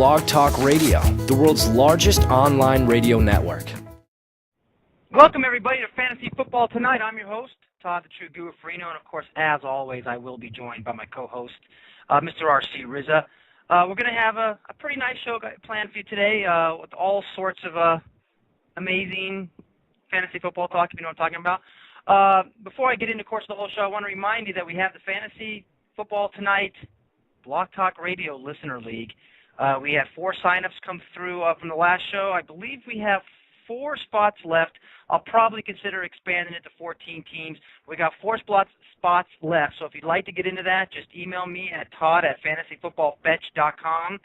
Blog Talk Radio, the world's largest online radio network. Welcome, everybody, to Fantasy Football Tonight. I'm your host, Todd the True Guru Farino, and, of course, as always, I will be joined by my co-host, Mr. RC Rizza. We're going to have a pretty nice show planned for you today with all sorts of amazing fantasy football talk, if you know what I'm talking about. Before I get into, of course, the whole show, I want to remind you that we have the Fantasy Football Tonight Blog Talk Radio Listener League. We had 4 signups come through from the last show. I believe we have 4 spots left. I'll probably consider expanding it to 14 teams. We got 4 spots left, so if you'd like to get into that, just email me at todd@fantasyfootballfetch.com,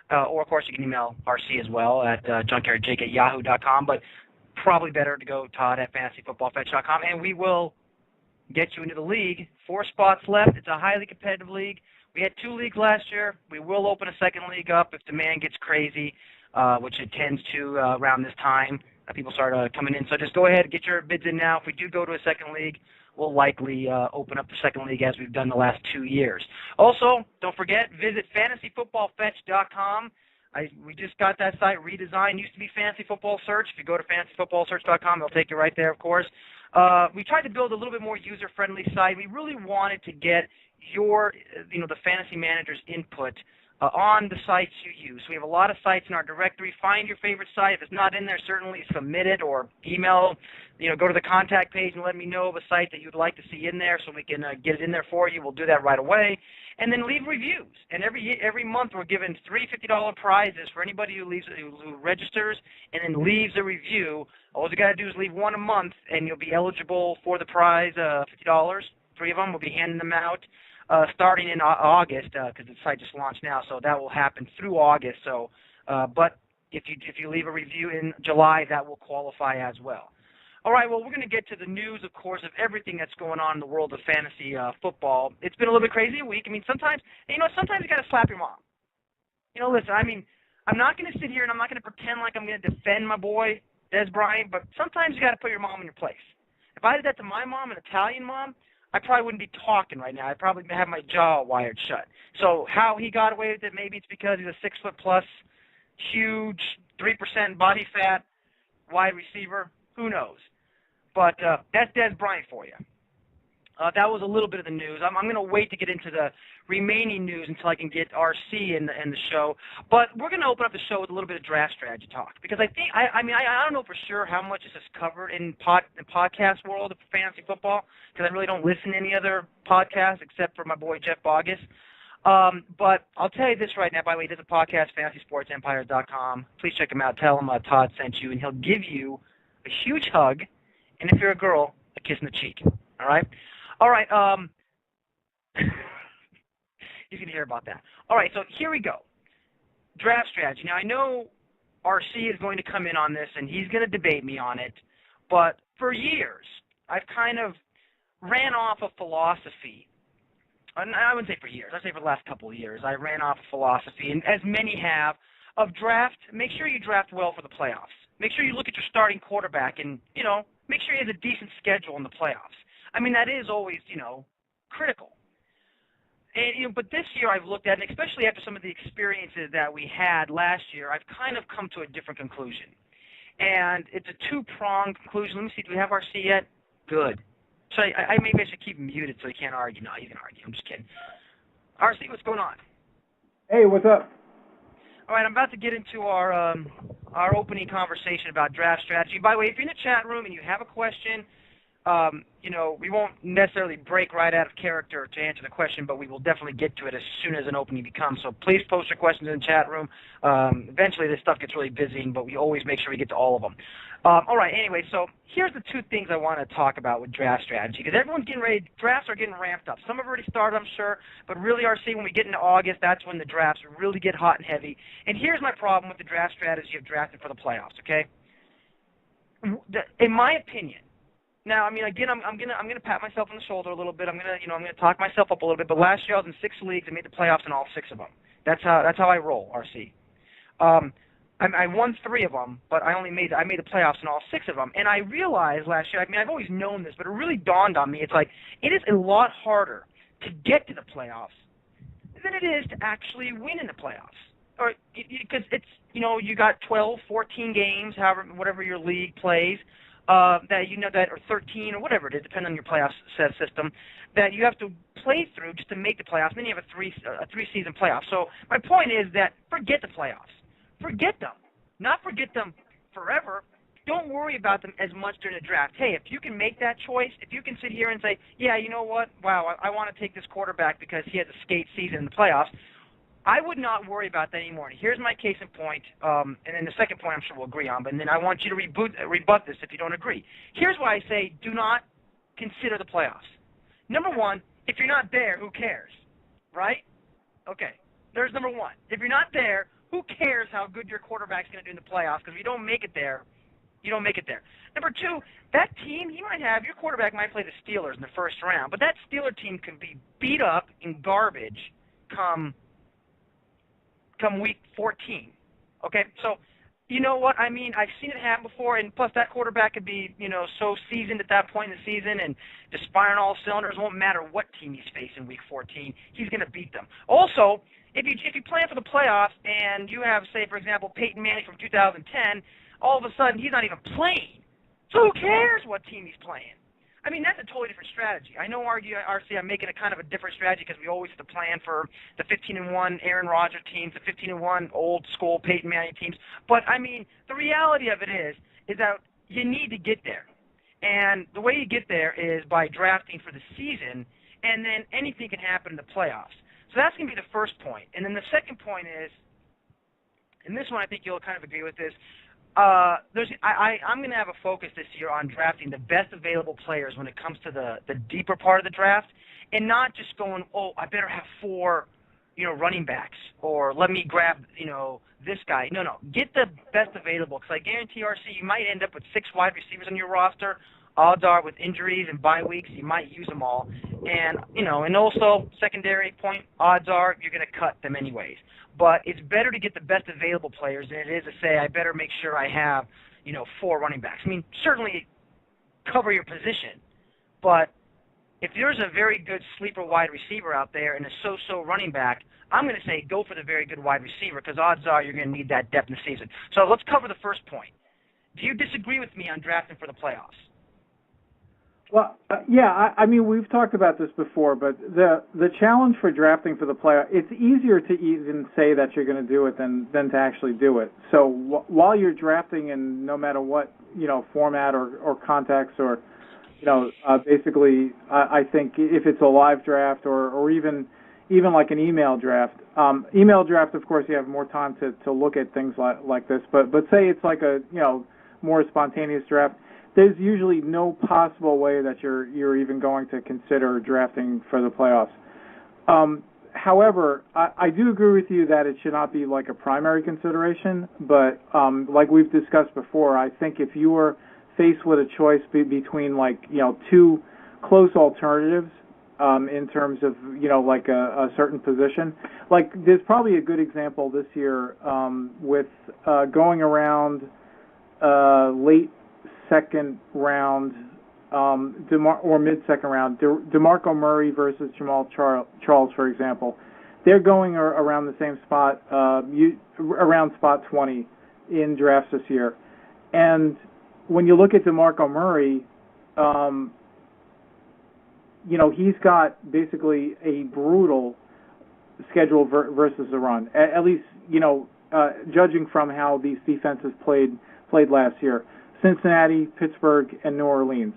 or, of course, you can email RC as well at junkyardjake@yahoo.com, but probably better to go todd@fantasyfootballfetch.com, and we will get you into the league. 4 spots left. It's a highly competitive league. We had 2 leagues last year. We will open a second league up if demand gets crazy, which it tends to around this time. People start coming in. So just go ahead and get your bids in now. If we do go to a second league, we'll likely open up the second league as we've done the last 2 years. Also, don't forget, visit fantasyfootballfetch.com. We just got that site redesigned. Used to be Fantasy Football Search. If you go to fantasyfootballsearch.com, it'll take you right there, of course. We tried to build a little bit more user-friendly site. We really wanted to get your, the fantasy manager's input on the sites you use. We have a lot of sites in our directory. Find your favorite site. If it's not in there, certainly submit it or email, go to the contact page and let me know of a site that you'd like to see in there so we can get it in there for you. We'll do that right away. And then leave reviews. And every month we're giving 3 $50 prizes for anybody who registers and then leaves a review. All you got to do is leave one a month, and you'll be eligible for the prize, $50. 3 of them. We'll be handing them out starting in August because the site just launched now, so that will happen through August. So, but if you leave a review in July, that will qualify as well. All right, well, we're going to get to the news, of course, of everything that's going on in the world of fantasy football. It's been a little bit crazy a week. I mean, sometimes you got to slap your mom. Listen, I'm not going to sit here and I'm not going to pretend like I'm going to defend my boy, Des Bryant, but sometimes you got to put your mom in your place. If I did that to my mom, an Italian mom, I probably wouldn't be talking right now. I'd probably have my jaw wired shut. So how he got away with it, maybe it's because he's a 6'+", huge, 3% body fat wide receiver. Who knows? But that's Des Bryant for you. That was a little bit of the news. I'm going to wait to get into the remaining news until I can get RC in the show. But we're going to open up the show with a little bit of draft strategy talk because I think I don't know for sure how much this is covered in the podcast world of fantasy football because I really don't listen to any other podcasts except for my boy Jeff Bogus. But I'll tell you this right now. By the way, he does a podcast, FantasySportsEmpire.com. Please check him out. Tell him Todd sent you, and he'll give you a huge hug, and if you're a girl, a kiss in the cheek. All right? All right, you can hear about that. All right, so here we go. Draft strategy. Now, I know RC is going to come in on this, and he's going to debate me on it, but for years, I've kind of ran off a philosophy. I wouldn't say for years. I'd say for the last couple of years. I ran off a philosophy, and as many have, of draft, make sure you draft well for the playoffs. Make sure you look at your starting quarterback and, make sure he has a decent schedule in the playoffs. I mean, that is always, critical. And, but this year I've looked at, and especially after some of the experiences that we had last year, I've kind of come to a different conclusion. And it's a 2-pronged conclusion. Let me see, do we have RC yet? Good. So maybe I should keep him muted so he can't argue. No, he can argue. I'm just kidding. RC, what's going on? Hey, what's up? All right, I'm about to get into our opening conversation about draft strategy. By the way, if you're in the chat room and you have a question, we won't necessarily break right out of character to answer the question, but we will definitely get to it as soon as an opening becomes. So please post your questions in the chat room. Eventually this stuff gets really busy, but we always make sure we get to all of them. All right, anyway, so here's the 2 things I want to talk about with draft strategy, because everyone's getting ready. Drafts are getting ramped up. Some have already started, I'm sure, but really, RC, when we get into August, that's when the drafts really get hot and heavy. And here's my problem with the draft strategy of drafting for the playoffs, okay? In my opinion, now, I mean, again, I'm gonna pat myself on the shoulder a little bit. I'm gonna talk myself up a little bit. But last year I was in 6 leagues and made the playoffs in all 6 of them. That's how I roll, RC. I won 3 of them, but I made the playoffs in all 6 of them. And I realized last year, I mean, I've always known this, but it really dawned on me. It's like it is a lot harder to get to the playoffs than it is to actually win in the playoffs. or because it's, you got 12, 14 games, whatever your league plays, that or 13 or whatever it is, depending on your playoff system, that you have to play through just to make the playoffs. And then you have a three-season playoff. So my point is that forget the playoffs. Forget them. Not forget them forever. Don't worry about them as much during the draft. Hey, if you can make that choice, if you can sit here and say, yeah, you know what, wow, I want to take this quarterback because he has a skate season in the playoffs, I would not worry about that anymore. And here's my case in point, and then the second point I'm sure we'll agree on, but then I want you to rebut this if you don't agree. Here's why I say do not consider the playoffs. Number one, if you're not there, who cares, right? Okay, there's number one. If you're not there, who cares how good your quarterback's going to do in the playoffs? Because if you don't make it there, you don't make it there. Number two, that team, your quarterback might play the Steelers in the first round, but that Steeler team can be beat up in garbage come week 14. Okay? So, you know what? I mean, I've seen it happen before, and plus that quarterback could be, so seasoned at that point in the season and just firing all cylinders. It won't matter what team he's facing week 14. He's going to beat them. Also, if you plan for the playoffs and you have, say, for example, Peyton Manning from 2010, all of a sudden he's not even playing. So who cares what team he's playing? I mean, that's a totally different strategy. I know, RC, I'm making a kind of a different strategy because we always have to plan for the 15-1 Aaron Rodgers teams, the 15-1 old school Peyton Manning teams. But, I mean, the reality of it is that you need to get there. And the way you get there is by drafting for the season, and then anything can happen in the playoffs. So that's going to be the first point. And then the second point is, and this one I think you'll kind of agree with this, I'm going to have a focus this year on drafting the best available players when it comes to the deeper part of the draft, and not just going, I better have 4, running backs, or let me grab, this guy. No, get the best available, because I guarantee, RC, you might end up with 6 wide receivers on your roster. Odds are with injuries and bye weeks, you might use them all. And, and also, secondary point, odds are you're going to cut them anyways. But it's better to get the best available players than it is to say, I better make sure I have, 4 running backs. I mean, certainly cover your position. But if there's a very good sleeper wide receiver out there and a so-so running back, I'm going to say go for the very good wide receiver because odds are you're going to need that depth in the season. So let's cover the first point. Do you disagree with me on drafting for the playoffs? Well, yeah, I mean, we've talked about this before, but the challenge for drafting for the playoff, it's easier to even say that you're going to do it than to actually do it. So while you're drafting, and no matter what, format or context or, basically, I think if it's a live draft or even like an email draft, of course, you have more time to look at things like this, but say it's like a, more spontaneous draft, there's usually no possible way that you're even going to consider drafting for the playoffs. However, I do agree with you that it should not be like a primary consideration, but like we've discussed before, I think if you were faced with a choice between 2 close alternatives in terms of, like a certain position, like there's probably a good example this year with going around late second round or mid-second round, DeMarco Murray versus Jamal Charles, for example. They're going around the same spot, around spot 20 in drafts this year. And when you look at DeMarco Murray, he's got basically a brutal schedule versus the run, at least, judging from how these defenses played last year. Cincinnati, Pittsburgh, and New Orleans.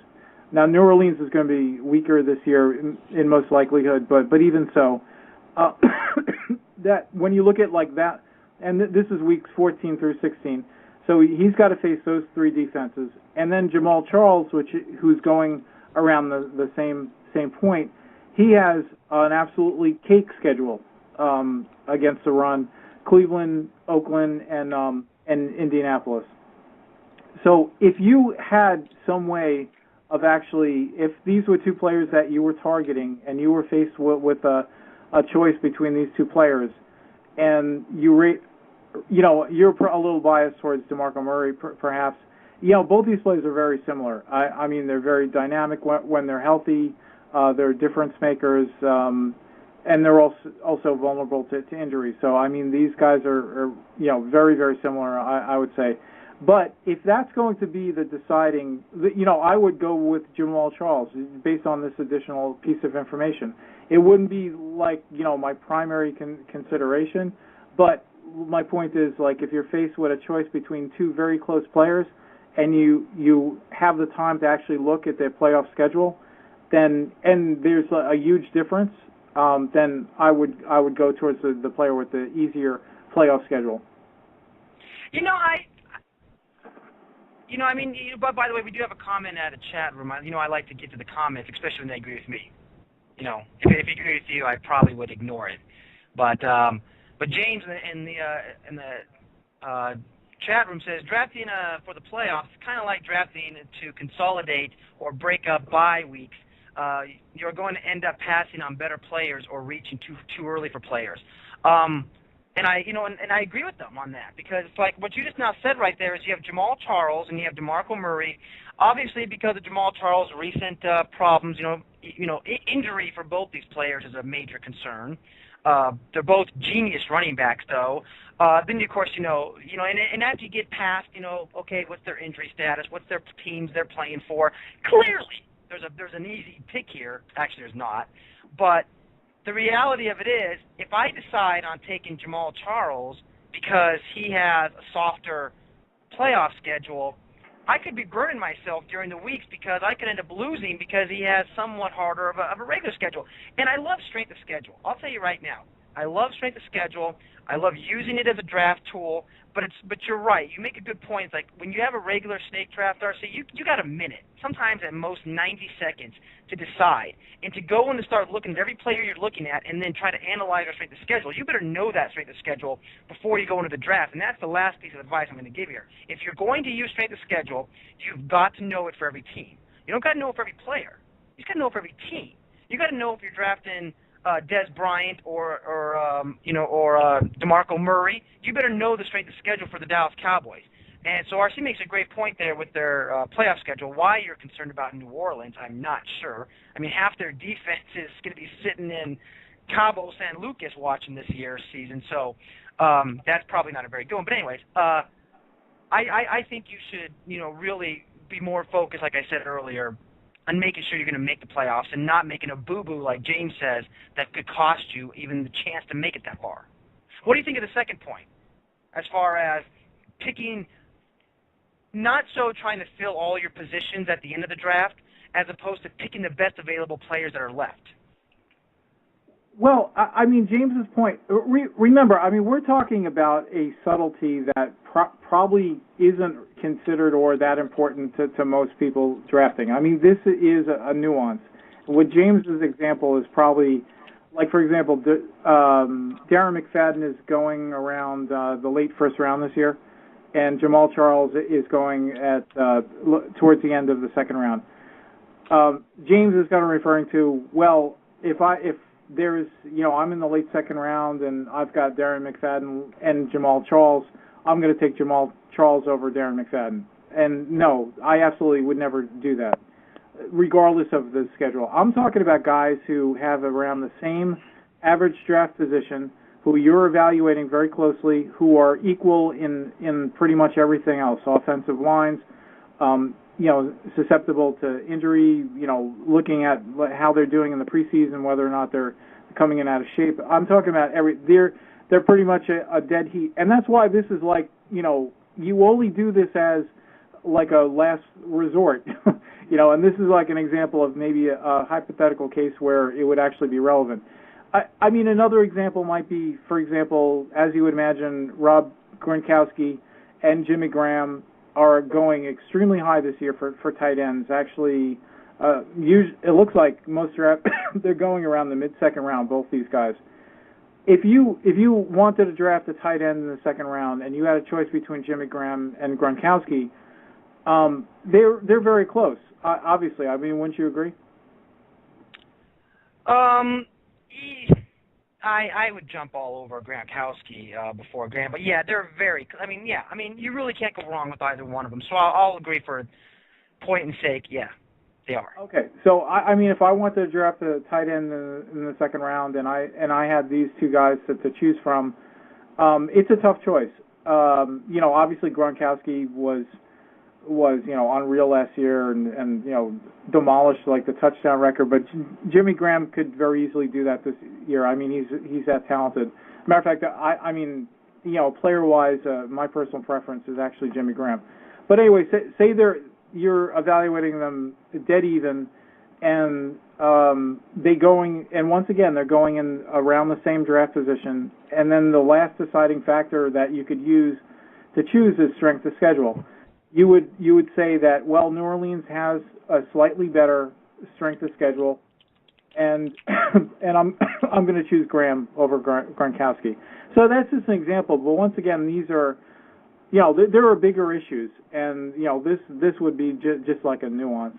Now, New Orleans is going to be weaker this year in most likelihood, but even so, that when you look at like that, and this is weeks 14 through 16, so he's got to face those 3 defenses, and then Jamal Charles, who's going around the same point, he has an absolutely cake schedule against the run: Cleveland, Oakland, and Indianapolis. So if you had some way of actually, if these were 2 players that you were targeting and you were faced with a choice between these 2 players, and you're a little biased towards DeMarco Murray perhaps, both these players are very similar. I mean, they're very dynamic when they're healthy. They're difference makers. and they're also vulnerable to injury. So I mean, these guys are very, very similar, I would say. But if that's going to be the deciding, I would go with Jamal Charles based on this additional piece of information. It wouldn't be like, my primary consideration, but my point is, like, if you're faced with a choice between two very close players and you have the time to actually look at their playoff schedule, and there's a huge difference, then I would go towards the player with the easier playoff schedule. But by the way, we do have a comment at a chat room. I like to get to the comments, especially when they agree with me. If they agree with you, I probably would ignore it. But James in the chat room says drafting for the playoffs is kind of like drafting to consolidate or break up bye weeks. You're going to end up passing on better players or reaching too early for players. And I agree with them on that, because it's like what you just now said right there is you have Jamal Charles and you have DeMarco Murray. Obviously, because of Jamal Charles' recent problems, injury for both these players is a major concern. They're both genius running backs, though. Then, of course, and after you get past, okay, what's their injury status? What's their teams they're playing for? Clearly, there's an easy pick here. Actually, there's not, but the reality of it is, if I decide on taking Jamal Charles because he has a softer playoff schedule, I could be burning myself during the weeks because I could end up losing because he has somewhat harder of a regular schedule. And I love strength of schedule. I'll tell you right now, I love strength of schedule. I love using it as a draft tool. But you're right. You make a good point. It's like when you have a regular snake draft, RC, you got a minute, sometimes at most 90 seconds to decide. And to go and to start looking at every player you're looking at and then try to analyze your strength of schedule, you better know that strength of schedule before you go into the draft. And that's the last piece of advice I'm going to give here. If you're going to use strength of schedule, you've got to know it for every team. You don't got to know it for every player. You just got to know it for every team. You got to know if you're drafting Des Bryant or DeMarco Murray. You better know the strength of schedule for the Dallas Cowboys. And so RC makes a great point there with their playoff schedule. Why you're concerned about New Orleans, I'm not sure. I mean, half their defense is going to be sitting in Cabo San Lucas watching this year's season, so that's probably not a very good one. But anyways, I think you should, really be more focused, like I said earlier, on making sure you're going to make the playoffs and not making a boo-boo, like James says, that could cost you even the chance to make it that far. What do you think of the second point, as far as picking, not so trying to fill all your positions at the end of the draft, as opposed to picking the best available players that are left? Well, I mean, James's point, remember, I mean, we're talking about a subtlety that probably isn't considered or that important to most people drafting. I mean, this is a nuance. What James's example is probably, like, for example, Darren McFadden is going around the late first round this year, and Jamal Charles is going at towards the end of the second round. James is kind of referring to, well, if there is, I'm in the late second round and I've got Darren McFadden and Jamal Charles, I'm going to take Jamal Charles over Darren McFadden. And no, I absolutely would never do that, regardless of the schedule. I'm talking about guys who have around the same average draft position, who you're evaluating very closely, who are equal in pretty much everything else, offensive lines, susceptible to injury, looking at how they're doing in the preseason, whether or not they're coming in out of shape. I'm talking about they're pretty much a dead heat. And that's why this is like, you only do this as like a last resort, and this is like an example of maybe a hypothetical case where it would actually be relevant. I mean, another example might be, for example, as you would imagine, Rob Gronkowski and Jimmy Graham are going extremely high this year for tight ends. Actually, it looks like most draft they're going around the mid-second round, both these guys. If you wanted to draft a tight end in the second round and you had a choice between Jimmy Graham and Gronkowski, they're very close. Obviously, I mean, wouldn't you agree? I would jump all over Gronkowski before Graham, but yeah, they're very. I mean, you really can't go wrong with either one of them. So I'll agree for point and sake. Yeah. They are. Okay, so I mean, if I want to draft a tight end in the second round, and I had these two guys to choose from, it's a tough choice. Obviously Gronkowski was unreal last year and demolished like the touchdown record, but Jimmy Graham could very easily do that this year. I mean, he's that talented. Matter of fact, I mean, player-wise, my personal preference is actually Jimmy Graham. But anyway, say you're evaluating them dead even, and once again they're going in around the same draft position, and then the last deciding factor that you could use to choose is strength of schedule. You would say that, well, New Orleans has a slightly better strength of schedule, and I'm going to choose Graham over Gronkowski. So that's just an example. But once again, these are, there are bigger issues, and this would be just like a nuance.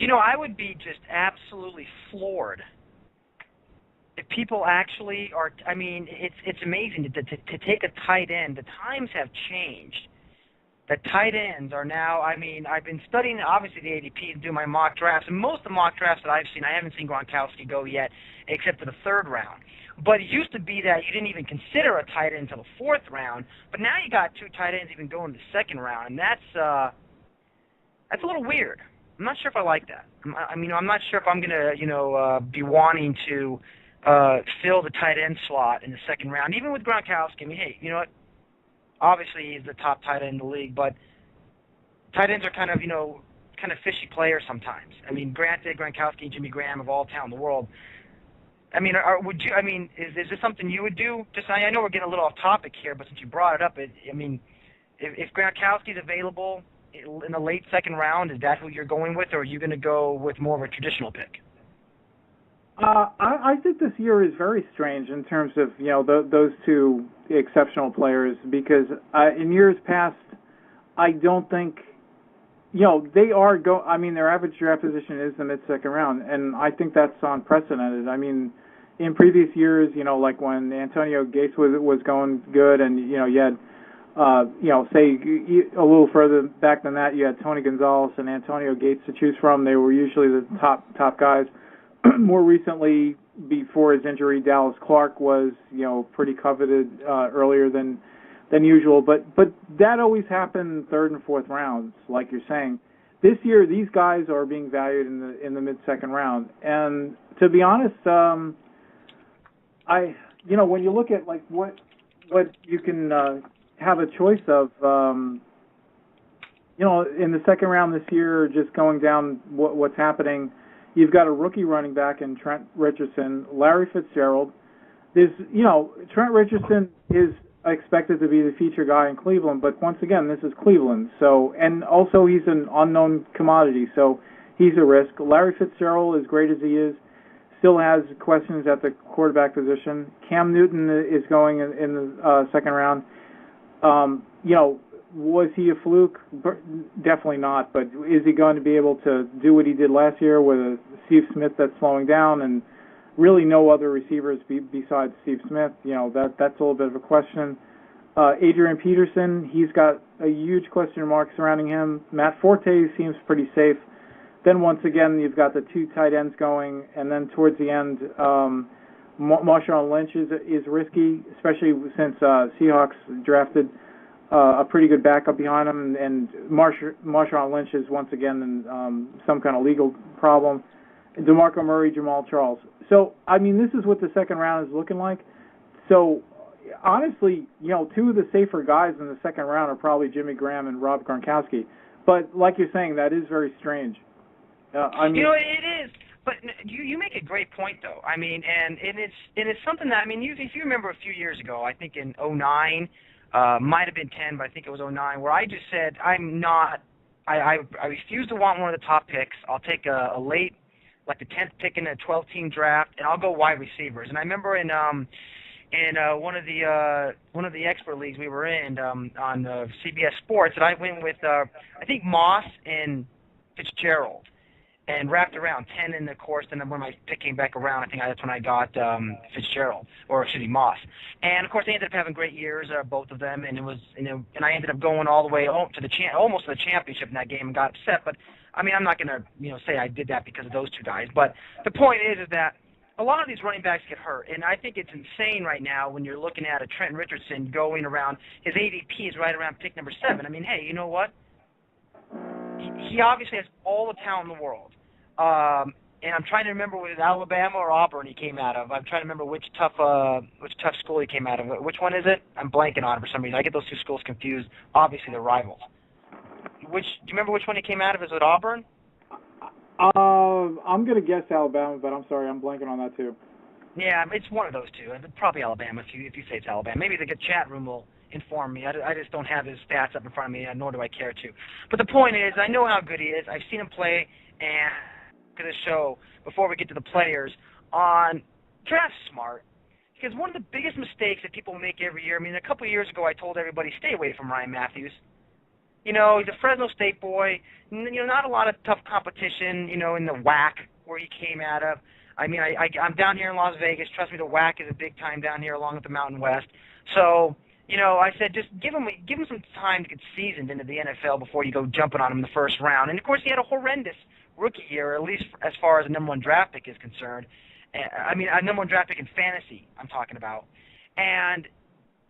I would be just absolutely floored if people actually are. I mean, it's amazing to take a tight end. The times have changed. The tight ends are now, I mean, I've been studying, obviously, the ADP and doing my mock drafts, and most of the mock drafts that I've seen, I haven't seen Gronkowski go yet, except for the third round. But it used to be that you didn't even consider a tight end until the fourth round, but now you got two tight ends even going to the second round, and that's a little weird. I'm not sure if I like that. I'm not sure if I'm going to, be wanting to fill the tight end slot in the second round, even with Gronkowski. I mean, hey, you know what? Obviously, he's the top tight end in the league, but tight ends are kind of fishy players sometimes. I mean, granted, Gronkowski and Jimmy Graham have all talent in the world. I mean, is this something you would do? Just, I know we're getting a little off topic here, but since you brought it up, if Gronkowski's available in the late second round, is that who you're going with, or are you going to go with more of a traditional pick? I think this year is very strange in terms of those two exceptional players, because in years past I don't think they are their average draft position is the mid-second round, and I think that's unprecedented. I mean, in previous years, like when Antonio Gates was going good, and you had say a little further back than that, you had Tony Gonzalez and Antonio Gates to choose from. They were usually the top guys. More recently, before his injury, Dallas Clark was, pretty coveted earlier than usual. But that always happened third and fourth rounds, like you're saying. This year, these guys are being valued in the mid-second round. And to be honest, when you look at like what you can have a choice of, in the second round this year, just going down what's happening. You've got a rookie running back in Trent Richardson, Larry Fitzgerald. Trent Richardson is expected to be the feature guy in Cleveland, but once again, this is Cleveland. So, and also he's an unknown commodity, so he's a risk. Larry Fitzgerald, as great as he is, still has questions at the quarterback position. Cam Newton is going in the second round. Was he a fluke? Definitely not. But is he going to be able to do what he did last year with a Steve Smith that's slowing down and really no other receivers besides Steve Smith? That's a little bit of a question. Adrian Peterson, he's got a huge question mark surrounding him. Matt Forte seems pretty safe. Then once again, you've got the two tight ends going, and then towards the end, Marshawn Lynch is risky, especially since Seahawks drafted a pretty good backup behind him, and Marshawn Lynch is once again in some kind of legal problem. DeMarco Murray, Jamal Charles. So, this is what the second round is looking like. So, honestly, two of the safer guys in the second round are probably Jimmy Graham and Rob Gronkowski. But like you're saying, that is very strange. It is. But you make a great point, though. And it's something that, if you remember a few years ago, I think in 2009, might have been 10, but I think it was 2009, where I just said I refuse to want one of the top picks. I'll take a late, like the 10th pick in a 12-team draft, and I'll go wide receivers. And I remember in one of the expert leagues we were in on CBS Sports, and I went with I think Moss and Fitzgerald, and wrapped around 10 in the course. And then when my pick came back around, I think that's when I got Fitzgerald, or excuse me, Moss. And of course, they ended up having great years, both of them. And it was, and I ended up going all the way to almost to the championship in that game and got upset. But I mean, I'm not going to say I did that because of those two guys, but the point is that a lot of these running backs get hurt, and I think it's insane right now when you're looking at a Trent Richardson going around. His ADP is right around pick number 7. I mean, hey, you know what? He obviously has all the talent in the world. And I'm trying to remember whether Alabama or Auburn he came out of. I'm trying to remember which tough school he came out of. Which one is it? I'm blanking on it for some reason. I get those two schools confused. Obviously, they're rivals. Do you remember which one he came out of? Is it Auburn? I'm going to guess Alabama, but I'm sorry, I'm blanking on that too. Yeah, it's one of those two. Probably Alabama if you say it's Alabama. Maybe the chat room will inform me. I just don't have his stats up in front of me, nor do I care to. But the point is, I know how good he is. I've seen him play, and to the show before we get to the players on Draft Smart, because one of the biggest mistakes that people make every year, I mean, a couple of years ago I told everybody, stay away from Ryan Matthews. He's a Fresno State boy. Not a lot of tough competition, in the WAC where he came out of. I mean, I'm down here in Las Vegas. Trust me, the WAC is a big time down here along with the Mountain West. So, I said just give him some time to get seasoned into the NFL before you go jumping on him in the first round. And, of course, he had a horrendous rookie year, at least as far as the number 1 draft pick is concerned. I mean, a number 1 draft pick in fantasy I'm talking about. And,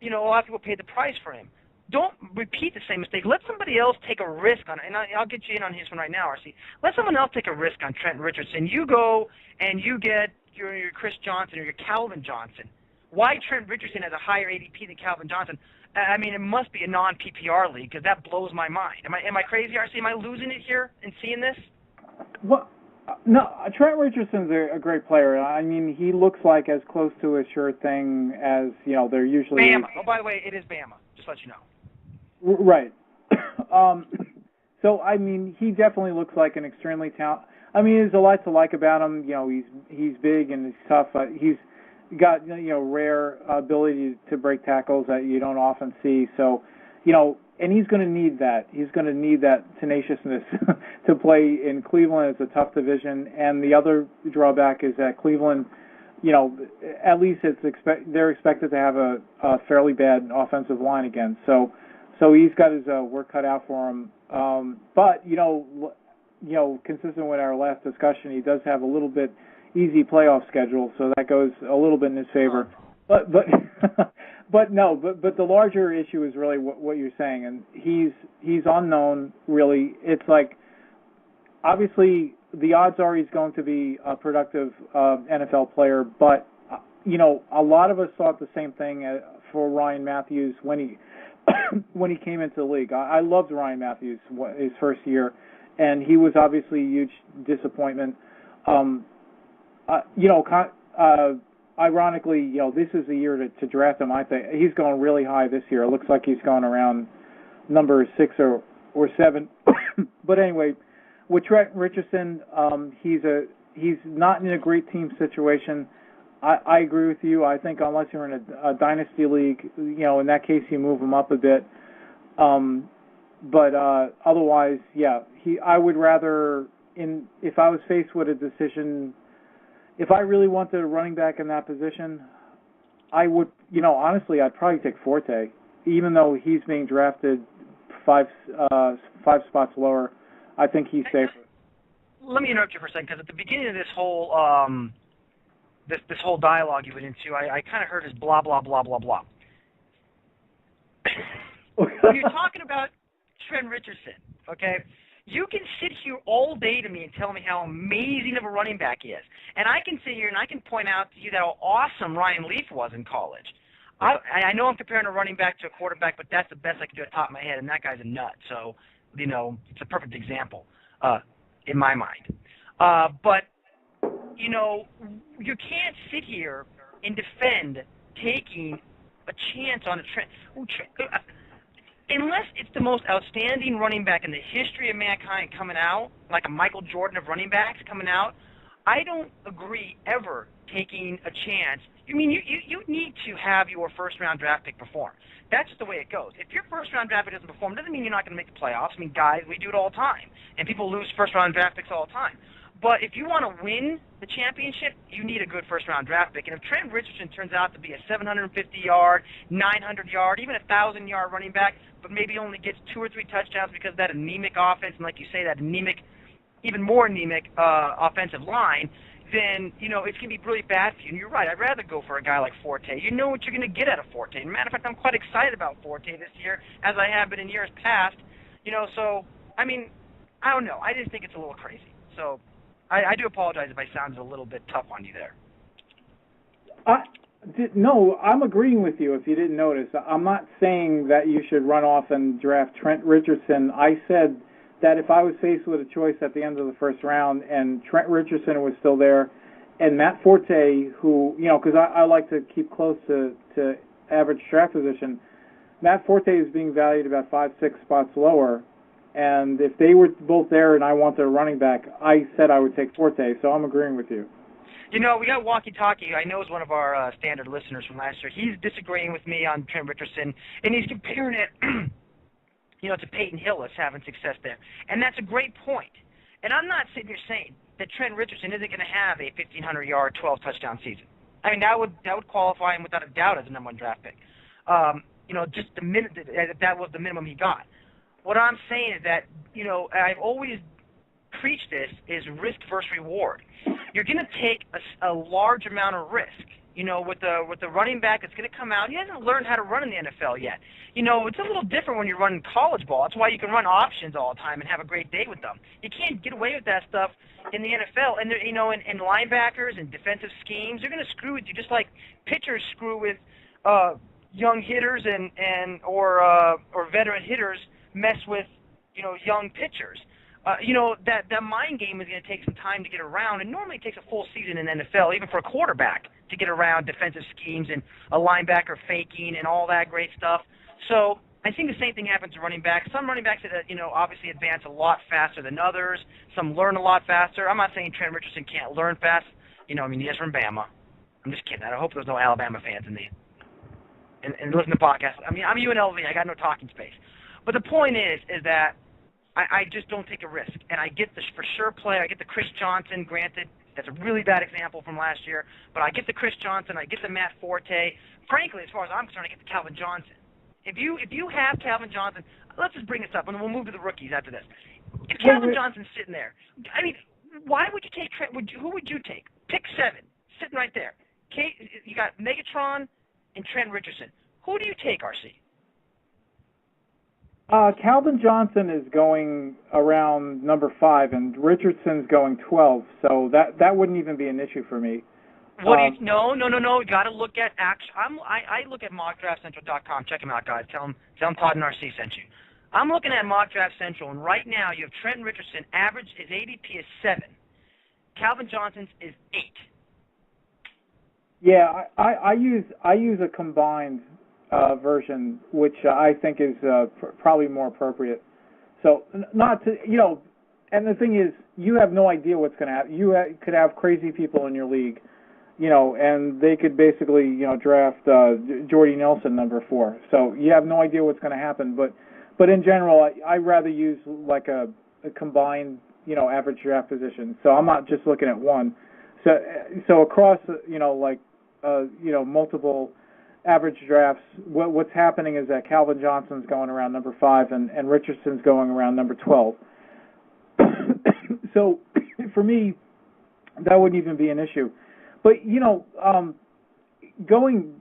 a lot of people paid the price for him. Don't repeat the same mistake. Let somebody else take a risk on it. And I'll get you in on his one right now, RC. Let someone else take a risk on Trent Richardson. You go and you get your Chris Johnson or your Calvin Johnson. Why Trent Richardson has a higher ADP than Calvin Johnson? I mean, it must be a non-PPR league because that blows my mind. Am I crazy, RC? Am I losing it here and seeing this? Well, no, Trent Richardson's a great player. I mean, he looks like as close to a sure thing as, they're usually... Bama. Oh, by the way, it is Bama. Just to let you know. Right. So, I mean, he definitely looks like an extremely talented... I mean, there's a lot to like about him. He's big and he's tough. He's got, rare ability to break tackles that you don't often see. So, and he's going to need that. He's going to need that tenaciousness to play in Cleveland. It's a tough division. And the other drawback is that Cleveland, at least they're expected to have a fairly bad offensive line again. So he's got his work cut out for him. But, consistent with our last discussion, he does have a little bit easy playoff schedule, so that goes a little bit in his favor. But the larger issue is really what you're saying, and he's unknown, really. It's like, obviously, the odds are he's going to be a productive NFL player, but, a lot of us thought the same thing for Ryan Matthews when he came into the league. I loved Ryan Matthews his first year, and he was obviously a huge disappointment. Ironically, this is the year to draft him. I think he's going really high this year. It looks like he's going around number 6 or 7. But anyway, with Trent Richardson, he's not in a great team situation. I agree with you. I think unless you're in a dynasty league, in that case you move him up a bit. But otherwise, yeah, I would rather, if I was faced with a decision, if I really wanted a running back in that position, I would, honestly, I'd probably take Forte, even though he's being drafted five spots lower. I think he's safer. Let me interrupt you for a second, because at the beginning of this whole this whole dialogue you went into, I kind of heard his blah, blah, blah, blah, blah. When you're talking about Trent Richardson, okay, you can sit here all day to me and tell me how amazing of a running back he is. And I can sit here and I can point out to you how awesome Ryan Leaf was in college. I know I'm comparing a running back to a quarterback, but that's the best I can do at the top of my head, and that guy's a nut. So, it's a perfect example in my mind. But, you can't sit here and defend taking a chance on a Trent. Unless it's the most outstanding running back in the history of mankind coming out, like a Michael Jordan of running backs coming out, I don't agree ever taking a chance. I mean, you need to have your first-round draft pick perform. That's just the way it goes. If your first-round draft pick doesn't perform, it doesn't mean you're not going to make the playoffs. I mean, guys, we do it all the time, and people lose first-round draft picks all the time. But if you want to win the championship, you need a good first-round draft pick. And if Trent Richardson turns out to be a 750-yard, 900-yard, even a 1,000-yard running back, but maybe only gets 2 or 3 touchdowns because of that anemic offense, and like you say, that anemic even more anemic offensive line, then, it's going to be really bad for you. And you're right, I'd rather go for a guy like Forte. You know what you're going to get out of Forte. Matter of fact, I'm quite excited about Forte this year, as I have been in years past. So, I don't know. I just think it's a little crazy. So, I do apologize if I sounded a little bit tough on you there. No, I'm agreeing with you if you didn't notice. I'm not saying that you should run off and draft Trent Richardson. I said that if I was faced with a choice at the end of the first round and Trent Richardson was still there and Matt Forte, who, because I like to keep close to average draft position, Matt Forte is being valued about 5-6 spots lower. And if they were both there and I wanted a running back, I said I would take Forte, so I'm agreeing with you. We got Walkie Talkie, I know is one of our standard listeners from last year. He's disagreeing with me on Trent Richardson, and he's comparing it, to Peyton Hillis having success there. And that's a great point. And I'm not sitting here saying that Trent Richardson isn't going to have a 1,500-yard, 12-touchdown season. That would qualify him without a doubt as a number one draft pick. Just the minute that was the minimum he got. What I'm saying is that, I've always preached this, is risk versus reward. You're going to take a large amount of risk. With the running back that's going to come out, he hasn't learned how to run in the NFL yet. It's a little different when you're running college ball. That's why you can run options all the time and have a great day with them. You can't get away with that stuff in the NFL. And and linebackers and defensive schemes, they're going to screw with you just like pitchers screw with young hitters or veteran hitters mess with young pitchers. That mind game is going to take some time to get around, and normally it takes a full season in the NFL, even for a quarterback, to get around defensive schemes and a linebacker faking and all that great stuff. So I think the same thing happens to running backs. Some running backs, obviously advance a lot faster than others. Some learn a lot faster. I'm not saying Trent Richardson can't learn fast. He's from Bama. I'm just kidding. I hope there's no Alabama fans in the and listen to podcasts. I'm UNLV. I got no talking space. But the point is that I just don't take a risk. And I get the for sure play. I get the Chris Johnson, granted. That's a really bad example from last year. But I get the Chris Johnson. I get the Matt Forte. Frankly, as far as I'm concerned, I get the Calvin Johnson. If you have Calvin Johnson, let's just bring this up, and then we'll move to the rookies after this. If Calvin Johnson's sitting there, why would you take Trent? Who would you take? Pick 7, sitting right there. You got Megatron and Trent Richardson. Who do you take, RC? Calvin Johnson is going around number 5, and Richardson's going 12. So that wouldn't even be an issue for me. No. You got to look at I look at mockdraftcentral.com. Check them out, guys. Tell them Todd and RC sent you. I'm looking at Mock Draft Central, and right now you have Trent Richardson. Average his ADP is 7. Calvin Johnson's is 8. Yeah, I use a combined version, which I think is probably more appropriate. So not to, and the thing is, you have no idea what's going to happen. You could have crazy people in your league, and they could basically, draft Jordy Nelson number 4. So you have no idea what's going to happen. But in general, I'd rather use like a combined, average draft position. So I'm not just looking at one. So across, multiple average drafts, what's happening is that Calvin Johnson's going around number 5 and Richardson's going around number 12. So for me, that wouldn't even be an issue. But, going,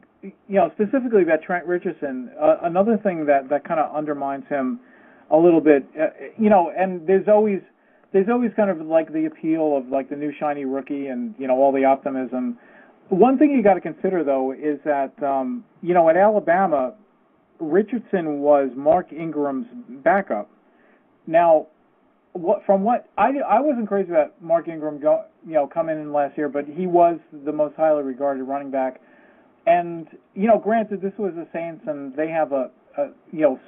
specifically about Trent Richardson, another thing that kind of undermines him a little bit, and there's always kind of like the appeal of like the new shiny rookie and, all the optimism. One thing you got to consider, though, is that, at Alabama, Richardson was Mark Ingram's backup. Now, I wasn't crazy about Mark Ingram coming in last year, but he was the most highly regarded running back. And, granted, this was the Saints, and they have a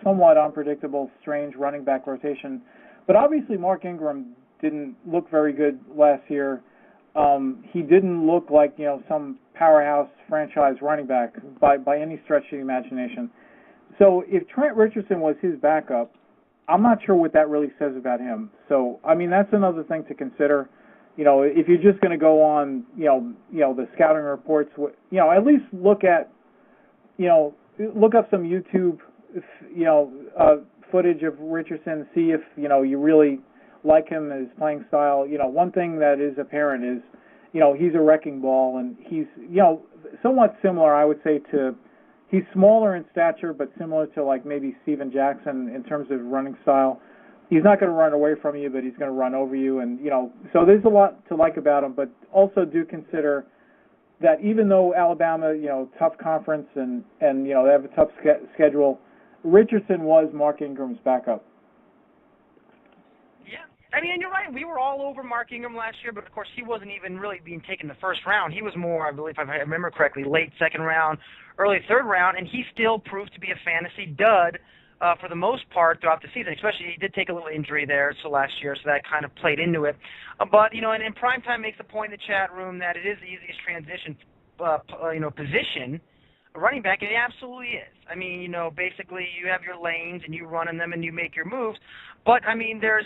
somewhat unpredictable, strange running back rotation. But obviously Mark Ingram didn't look very good last year. He didn't look like, some powerhouse franchise running back by any stretch of the imagination. So if Trent Richardson was his backup, I'm not sure what that really says about him. So, that's another thing to consider. If you're just going to go on, the scouting reports, at least look at, look up some YouTube, footage of Richardson, see if, you really like him, his playing style. One thing that is apparent is, he's a wrecking ball, and he's, somewhat similar, I would say, to, he's smaller in stature, but similar to like maybe Steven Jackson in terms of running style. He's not going to run away from you, but he's going to run over you, and so there's a lot to like about him. But also do consider that even though Alabama, tough conference and they have a tough schedule, Richardson was Mark Ingram's backup. Yeah, I mean, and you're right. We were all over Mark Ingram last year, but of course he wasn't even really being taken the first round. He was more, I believe, if I remember correctly, late second round, early third round, and he still proved to be a fantasy dud for the most part throughout the season. Especially, he did take a little injury there last year, so that kind of played into it. But and Primetime makes a point in the chat room that it is the easiest transition, position. Running back, and it absolutely is. I mean, basically you have your lanes and you run in them and you make your moves. But I mean, there's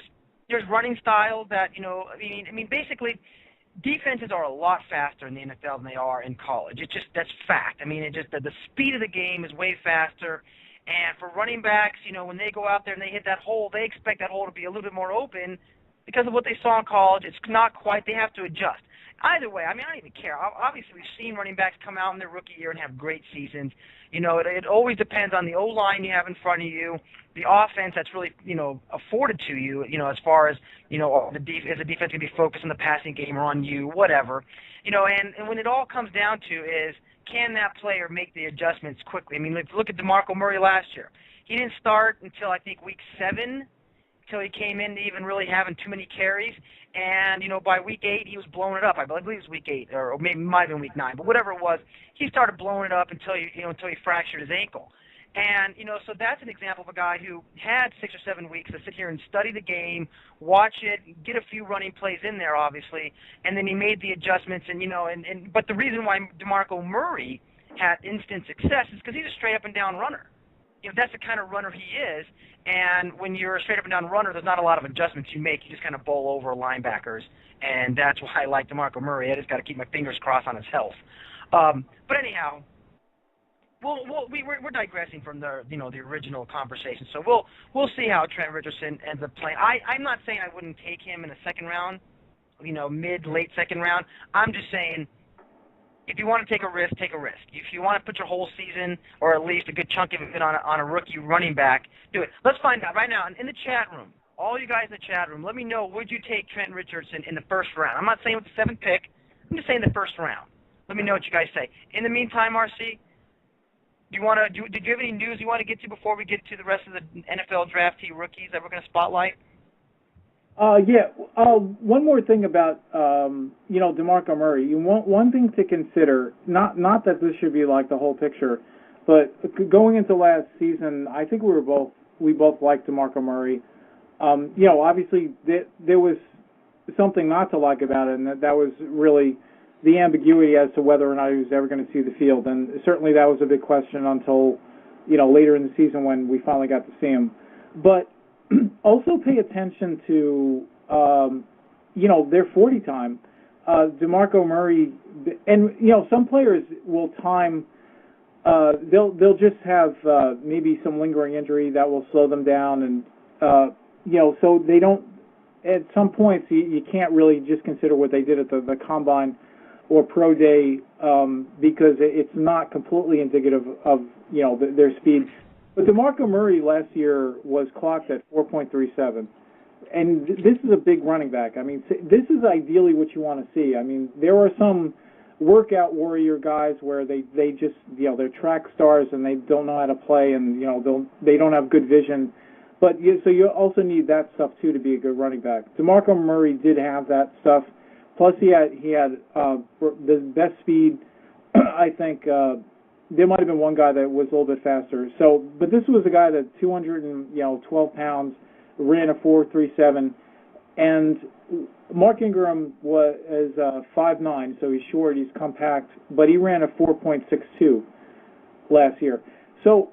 running styles that basically defenses are a lot faster in the NFL than they are in college. That's fact. I mean, the speed of the game is way faster. And for running backs, when they go out there and they hit that hole, they expect that hole to be a little bit more open because of what they saw in college. It's not quite. They have to adjust. Either way, I mean, I don't even care. Obviously, we've seen running backs come out in their rookie year and have great seasons. It always depends on the O-line you have in front of you, the offense that's really, afforded to you, as far as, is the defense going to be focused on the passing game or on you, whatever. And when it all comes down to is, can that player make the adjustments quickly? I mean, look at DeMarco Murray last year. He didn't start until, I think, week 7, until he came in to even really having too many carries. And, by week 8, he was blowing it up. I believe it was week 8, or maybe it might have been week 9, but whatever it was, he started blowing it up until he fractured his ankle. And, so that's an example of a guy who had 6 or 7 weeks to sit here and study the game, watch it, get a few running plays in there, obviously, and then he made the adjustments. But the reason why DeMarco Murray had instant success is because he's a straight up and down runner. That's the kind of runner he is, and when you're a straight-up-and-down runner, there's not a lot of adjustments you make. You just kind of bowl over linebackers, and that's why I like DeMarco Murray. I just got to keep my fingers crossed on his health. But anyhow, we're digressing from the original conversation, so we'll see how Trent Richardson ends up playing. I'm not saying I wouldn't take him in the second round, mid-late second round. I'm just saying, if you want to take a risk, take a risk. If you want to put your whole season, or at least a good chunk of it, on a rookie running back, do it. Let's find out right now in the chat room. All you guys in the chat room, let me know, would you take Trent Richardson in the first round? I'm not saying with the 7th pick. I'm just saying the first round. Let me know what you guys say. In the meantime, RC, did you have any news you want to get to before we get to the rest of the NFL draftee rookies that we're going to spotlight? One more thing about DeMarco Murray. One thing to consider, not that this should be like the whole picture, but going into last season, I think we both liked DeMarco Murray. Obviously there was something not to like about it, and that was really the ambiguity as to whether or not he was ever going to see the field, and certainly that was a big question until later in the season when we finally got to see him. But also pay attention to, their 40 time. DeMarco Murray, and, some players will time, they'll just have maybe some lingering injury that will slow them down. And, so they don't, at some points, you can't really just consider what they did at the Combine or Pro Day because it's not completely indicative of, their speed. But DeMarco Murray last year was clocked at 4.37, and this is a big running back. I mean, this is ideally what you want to see. I mean, there are some workout warrior guys where they just, they're track stars and they don't know how to play, and they don't have good vision. But so you also need that stuff too to be a good running back. DeMarco Murray did have that stuff. Plus, he had the best speed, I think. There might have been one guy that was a little bit faster. So, but this was a guy that 212 pounds, ran a 4.37, and Mark Ingram is 5'9", so he's short, he's compact, but he ran a 4.62 last year. So,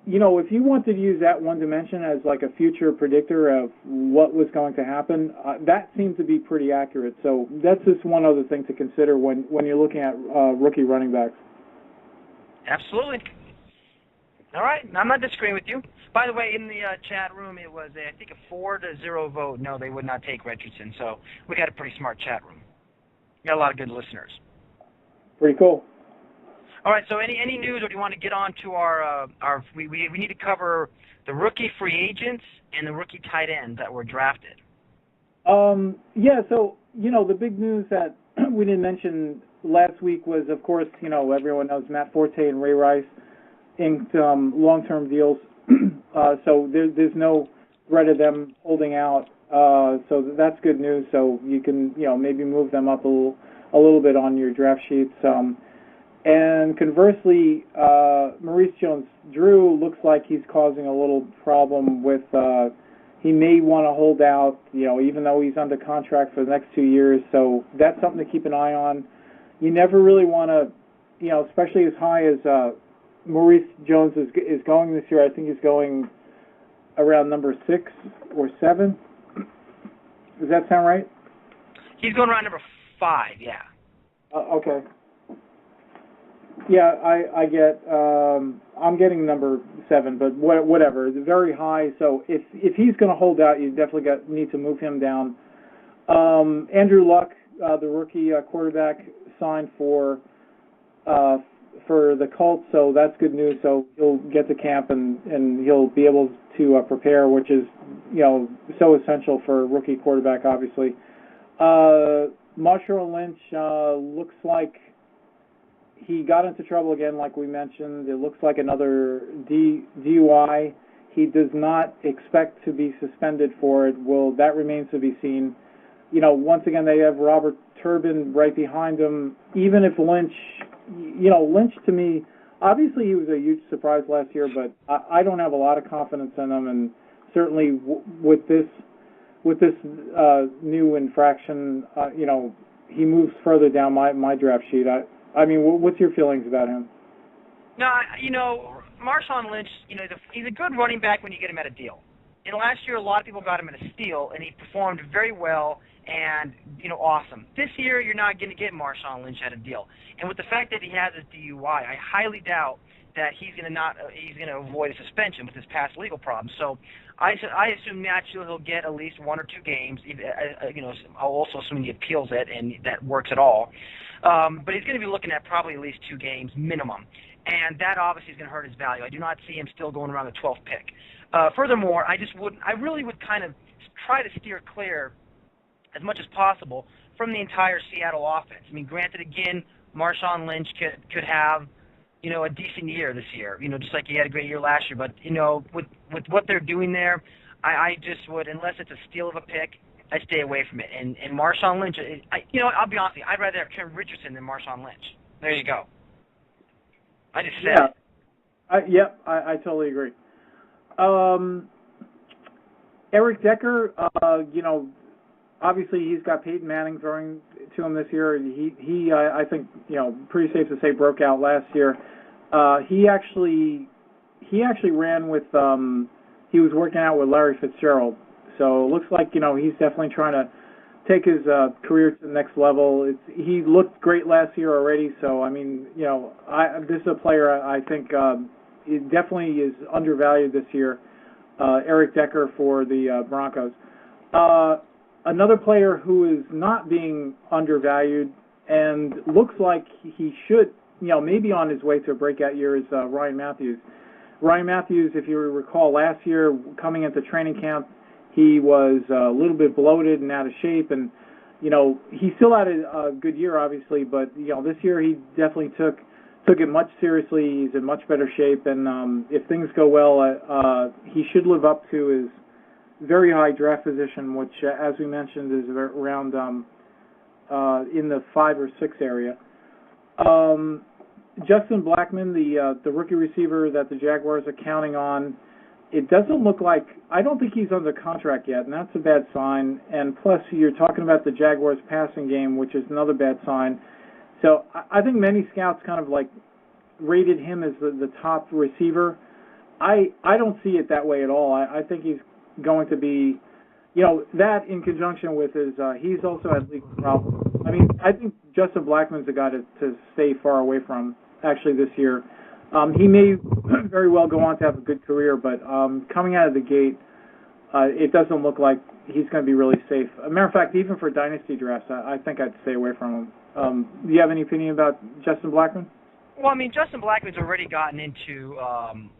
if you wanted to use that one dimension as like a future predictor of what was going to happen, that seemed to be pretty accurate. So that's just one other thing to consider when you're looking at rookie running backs. Absolutely. All right, I'm not disagreeing with you. By the way, in the chat room, it was, I think, a 4-0 vote. No, they would not take Richardson, so we got a pretty smart chat room. We got a lot of good listeners. Pretty cool. All right, so any news, or do you want to get on to our we need to cover the rookie free agents and the rookie tight ends that were drafted? Yeah, so, the big news that we didn't mention last week was, of course, everyone knows Matt Forte and Ray Rice inked long-term deals. So there's no threat of them holding out. So that's good news. So you can, maybe move them up a little bit on your draft sheets. And conversely, Maurice Jones-Drew looks like he's causing a little problem with, he may want to hold out, even though he's under contract for the next 2 years. So that's something to keep an eye on. You never really want to, especially as high as Maurice Jones is going this year. I think he's going around number 6 or 7. Does that sound right? He's going around number 5, yeah. Okay. Yeah, I get. I'm getting number 7, but whatever. Very high. So if he's going to hold out, you definitely need to move him down. Andrew Luck, the rookie quarterback, signed for the Colts, so that's good news. So he'll get to camp and he'll be able to prepare, which is so essential for a rookie quarterback, obviously. Marshall Lynch looks like he got into trouble again, like we mentioned. It looks like another DUI. He does not expect to be suspended for it. That remains to be seen. Once again, they have Robert Turbin right behind him. Even if Lynch, Lynch to me, obviously he was a huge surprise last year, but I don't have a lot of confidence in him. And certainly with this new infraction, he moves further down my draft sheet. I mean, what's your feelings about him? No, Marshawn Lynch, he's a good running back when you get him at a deal. Last year, a lot of people got him at a steal, and he performed very well and, awesome. This year, you're not going to get Marshawn Lynch at a deal. And with the fact that he has his DUI, I highly doubt that he's going to avoid a suspension with his past legal problems. So I assume naturally he'll get at least 1 or 2 games. I'll also assume he appeals it, and that works at all. But he's going to be looking at probably at least 2 games minimum. And that obviously is going to hurt his value. I do not see him still going around the 12th pick. Furthermore, I really would kind of try to steer clear as much as possible from the entire Seattle offense. I mean, granted, again, Marshawn Lynch could have, a decent year this year, just like he had a great year last year. But, with what they're doing there, I just would, unless it's a steal of a pick, I stay away from it. And Marshawn Lynch, I'll be honest with you, I'd rather have Trent Richardson than Marshawn Lynch. There you go. I just said it. I totally agree. Eric Decker, obviously he's got Peyton Manning throwing to him this year. He I think, pretty safe to say broke out last year. He actually ran with, he was working out with Larry Fitzgerald. So it looks like, he's definitely trying to take his career to the next level. He looked great last year already. So, I mean, this is a player I think he definitely is undervalued this year. Eric Decker for the Broncos. Another player who is not being undervalued and looks like he should, maybe on his way to a breakout year is Ryan Matthews. Ryan Matthews, if you recall, last year coming into training camp, he was a little bit bloated and out of shape, and he still had a good year, obviously, but this year he definitely took it much seriously. He's in much better shape, and if things go well, he should live up to his very high draft position, which, as we mentioned, is around in the 5 or 6 area. Justin Blackmon, the rookie receiver that the Jaguars are counting on, it doesn't look like, I don't think he's under contract yet, and that's a bad sign. And plus, you're talking about the Jaguars' passing game, which is another bad sign. So I think many scouts kind of like rated him as the top receiver. I don't see it that way at all. I think he's going to be, that in conjunction with his, he's also had legal problems. I mean, I think Justin Blackmon's a guy to stay far away from, actually, this year. He may very well go on to have a good career, but coming out of the gate, it doesn't look like he's going to be really safe. As a matter of fact, even for dynasty drafts, I think I'd stay away from him. Do you have any opinion about Justin Blackmon? Well, I mean, Justin Blackman's already gotten into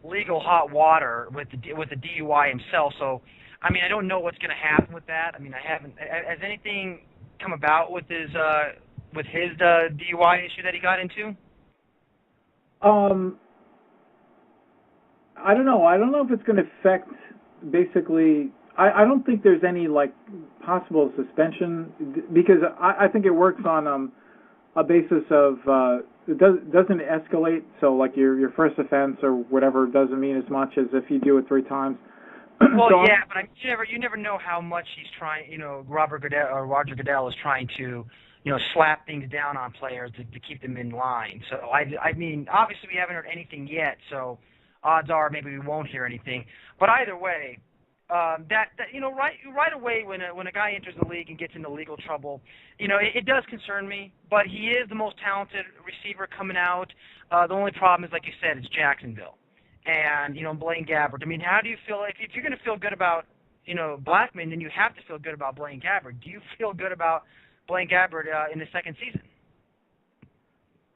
legal hot water with the DUI himself, so I mean, I don't know what's going to happen with that. I mean, I haven't. Has anything come about with his DUI issue that he got into? I don't know. I don't know if it's going to affect. Basically, I don't think there's any like possible suspension because I think it works on a basis of it doesn't escalate. So like your first offense or whatever doesn't mean as much as if you do it 3 times. Well, so yeah, but you never know how much he's trying. You know, Roger Goodell is trying to, you know, slap things down on players to keep them in line. So I mean, obviously we haven't heard anything yet. So odds are maybe we won't hear anything. But either way, that you know, right away when a guy enters the league and gets into legal trouble, you know, it does concern me. But he is the most talented receiver coming out. The only problem is, like you said, it's Jacksonville. And, you know, Blaine Gabbert. I mean, how do you feel, if you're going to feel good about, you know, Blackmon, then you have to feel good about Blaine Gabbert. Do you feel good about Blaine Gabbert in the second season?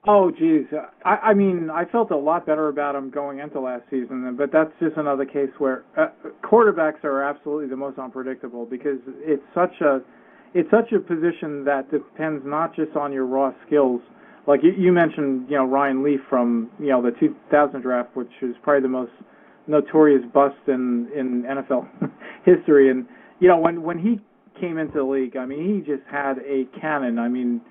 Oh, geez. I mean, I felt a lot better about him going into last season, but that's just another case where quarterbacks are absolutely the most unpredictable because it's such a position that depends not just on your raw skills. Like you mentioned, you know, Ryan Leaf from, you know, the 2000 draft, which is probably the most notorious bust in NFL history. And, you know, when he came into the league, I mean, he just had a cannon. I mean,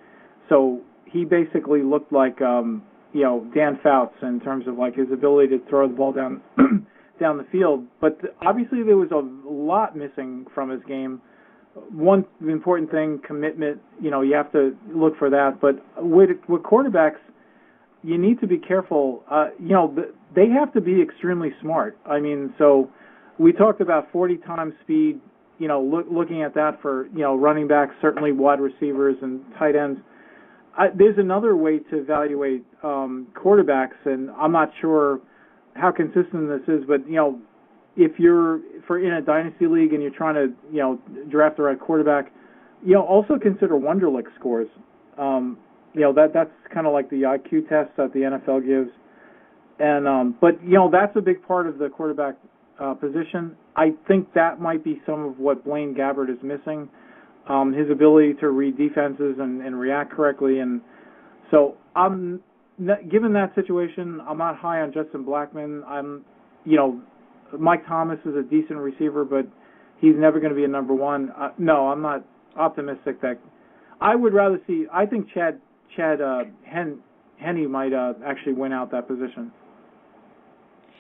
so he basically looked like, you know, Dan Fouts in terms of like his ability to throw the ball down the field. But obviously there was a lot missing from his game. One important thing, commitment, you know, you have to look for that. But with quarterbacks, you need to be careful. You know, they have to be extremely smart. I mean, so we talked about 40 times speed, you know, looking at that for, you know, running backs, certainly wide receivers and tight ends. There's another way to evaluate quarterbacks, and I'm not sure how consistent this is, but, you know, if you're in a dynasty league and you're trying to, you know, draft the right quarterback, you know, also consider Wonderlic scores. You know, that's kind of like the IQ test that the NFL gives. And but you know, that's a big part of the quarterback position. I think that might be some of what Blaine Gabbert is missing. His ability to read defenses and react correctly. And so given that situation, I'm not high on Justin Blackmon. You know, Mike Thomas is a decent receiver, but he's never going to be a number one. No, I'm not optimistic that. I would rather see. I think Chad Henne might actually win out that position.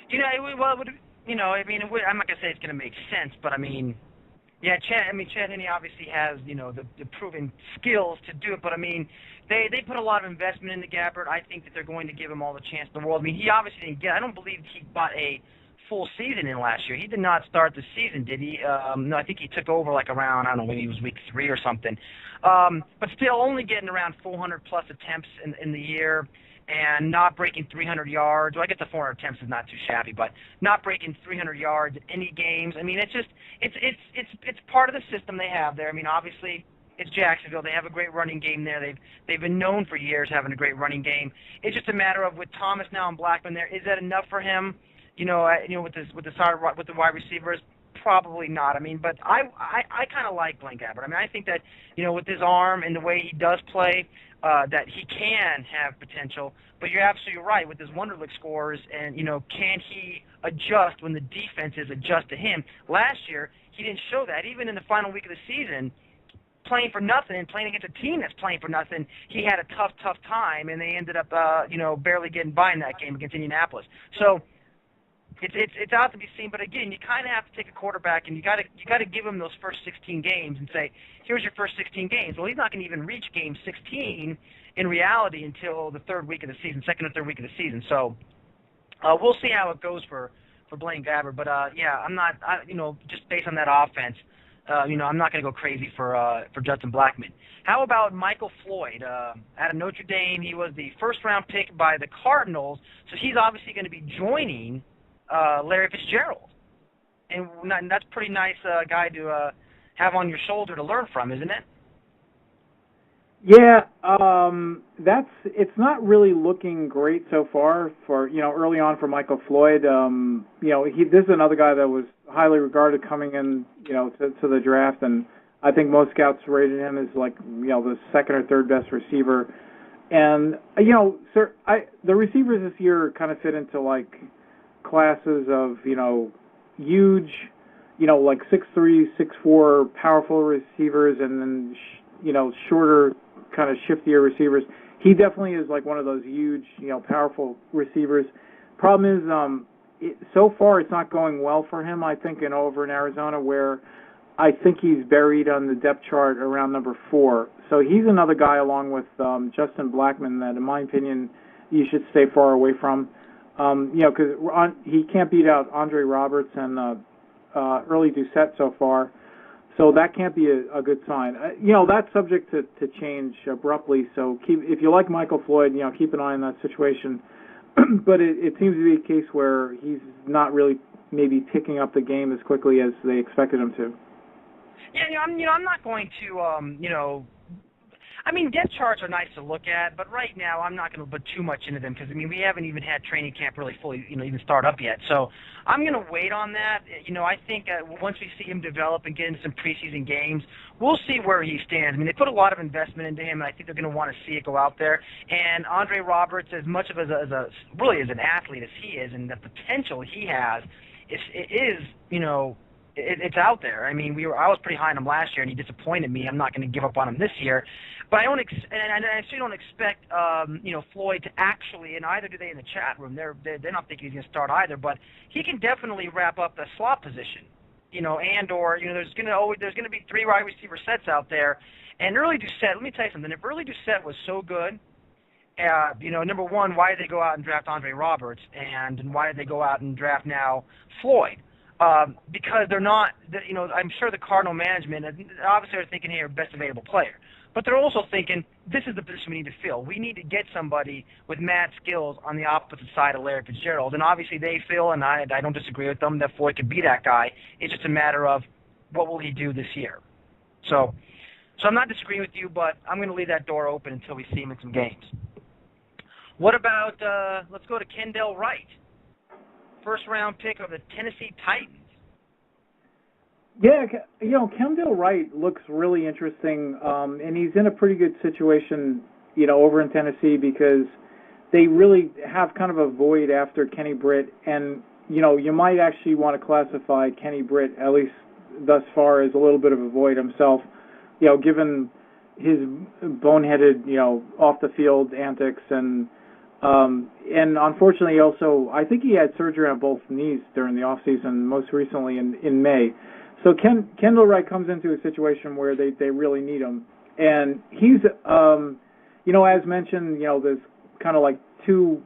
You know, well, it would, you know, I mean, I'm not going to say it's going to make sense, but I mean, yeah, Chad Henne obviously has, you know, the proven skills to do it, but I mean, they put a lot of investment into Gabbert. I think that they're going to give him all the chance in the world. I mean, he obviously didn't I don't believe he got a full season in last year. He did not start the season, did he? No, I think he took over like around, I don't know, maybe it was week 3 or something. But still only getting around 400-plus attempts in the year and not breaking 300 yards. Well, I guess the 400 attempts is not too shabby, but not breaking 300 yards in any games. I mean, it's just it's part of the system they have there. I mean, obviously, it's Jacksonville. They have a great running game there. They've been known for years having a great running game. It's just a matter of with Thomas now and Blackmon there, is that enough for him? You know, with the wide receivers, probably not. I mean, but I kind of like Blaine Gabbert. I mean, I think that, you know, with his arm and the way he does play, that he can have potential. But you're absolutely right with his Wonderlic scores, and you know, can he adjust when the defenses adjust to him? Last year, he didn't show that. Even in the final week of the season, playing for nothing and playing against a team that's playing for nothing, he had a tough time, and they ended up, you know, barely getting by in that game against Indianapolis. So. It's out to be seen, but again, you kind of have to take a quarterback and you got to give him those first 16 games and say, here's your first 16 games. Well, he's not going to even reach game 16 in reality until the second or third week of the season. So we'll see how it goes for Blaine Gabbert. But yeah, I'm not, you know, just based on that offense, I'm not going to go crazy for Justin Blackmon. How about Michael Floyd out of Notre Dame? He was the first-round pick by the Cardinals, so he's obviously going to be joining Larry Fitzgerald, and that's a pretty nice guy to have on your shoulder to learn from, isn't it? Yeah, it's not really looking great so far for, early on for Michael Floyd. This is another guy that was highly regarded coming in, to the draft, and I think most scouts rated him as like, the second or third best receiver. And, the receivers this year kind of fit into like classes of, huge, like 6'3", 6'4", powerful receivers, and then, shorter, kind of shiftier receivers. He definitely is like one of those huge, powerful receivers. Problem is, so far it's not going well for him, I think, over in Arizona, where I think he's buried on the depth chart around number 4. So he's another guy along with Justin Blackmon that, in my opinion, you should stay far away from. Because he can't beat out Andre Roberts and early Doucette so far. So that can't be a good sign. That's subject to change abruptly. So if you like Michael Floyd, keep an eye on that situation. But it seems to be a case where he's not really maybe picking up the game as quickly as they expected him to. Yeah, I'm not going to, depth charts are nice to look at, but right now I'm not going to put too much into them because, we haven't even had training camp really fully, even start up yet. So I'm going to wait on that. I think once we see him develop and get into some preseason games, we'll see where he stands. They put a lot of investment into him, and I think they're going to want to see it go out there. And Andre Roberts, as much of as an athlete as he is, and the potential he has, it's out there. I was pretty high on him last year, and he disappointed me. I'm not going to give up on him this year, but I actually don't expect Floyd to actually, and either do they in the chat room. They're not thinking he's going to start either, but he can definitely wrap up the slot position. There's going to be 3 wide receiver sets out there, and early Doucette. Let me tell you something. If early Doucette was so good, number one, why did they go out and draft Andre Roberts, and why did they go out and draft now Floyd? Because they're not, I'm sure the Cardinal management, obviously they're thinking here, best available player. But they're also thinking, this is the position we need to fill. We need to get somebody with mad skills on the opposite side of Larry Fitzgerald. And obviously they feel, and I don't disagree with them, that Floyd could be that guy. It's just a matter of what will he do this year. So I'm not disagreeing with you, but I'm going to leave that door open until we see him in some games. What about, let's go to Kendall Wright, first-round pick of the Tennessee Titans. Yeah, Kendall Wright looks really interesting, and he's in a pretty good situation, over in Tennessee because they really have kind of a void after Kenny Britt, and, you might actually want to classify Kenny Britt, at least thus far, as a little bit of a void himself, given his boneheaded, off-the-field antics, and unfortunately also, I think he had surgery on both knees during the offseason, most recently in May. So Kendall Wright comes into a situation where they really need him. And he's, as mentioned, there's kind of like 2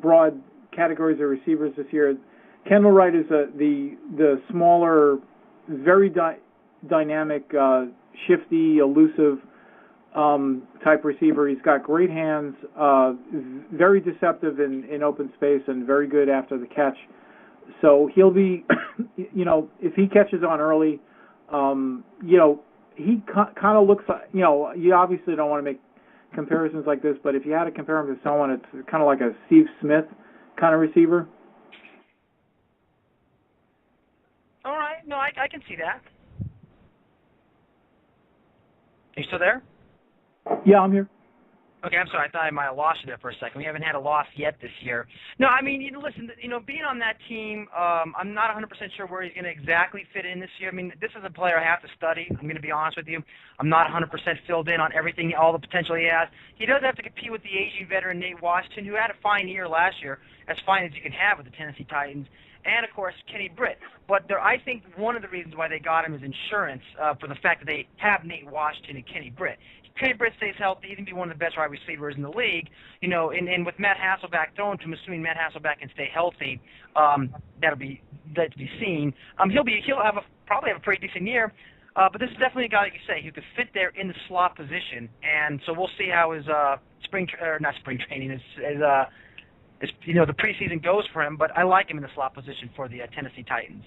broad categories of receivers this year. Kendall Wright is the smaller, very dynamic, shifty, elusive type receiver. He's got great hands, very deceptive in open space, and very good after the catch. So he'll be, if he catches on early, he kind of looks like, you obviously don't want to make comparisons like this, but if you had to compare him to someone, it's kind of like a Steve Smith kind of receiver. All right. No, I can see that. Are you still there? Yeah, I'm here. Okay, I'm sorry. I thought I might have lost you there for a second. We haven't had a loss yet this year. No, listen, being on that team, I'm not 100% sure where he's going to exactly fit in this year. This is a player I have to study. I'm going to be honest with you. I'm not 100% filled in on everything, all the potential he has. He does have to compete with the aging veteran Nate Washington, who had a fine year last year, as fine as you can have with the Tennessee Titans, and, of course, Kenny Britt. But I think one of the reasons why they got him is insurance for the fact that they have Nate Washington and Kenny Britt. Kenny Britt stays healthy, he can be one of the best wide receivers in the league. And with Matt Hasselbeck thrown to him, assuming Matt Hasselbeck can stay healthy, that'll be seen. He'll probably have a pretty decent year. But this is definitely a guy, like you say, who could fit there in the slot position. And so we'll see how his not spring training, the preseason goes for him. But I like him in the slot position for the Tennessee Titans.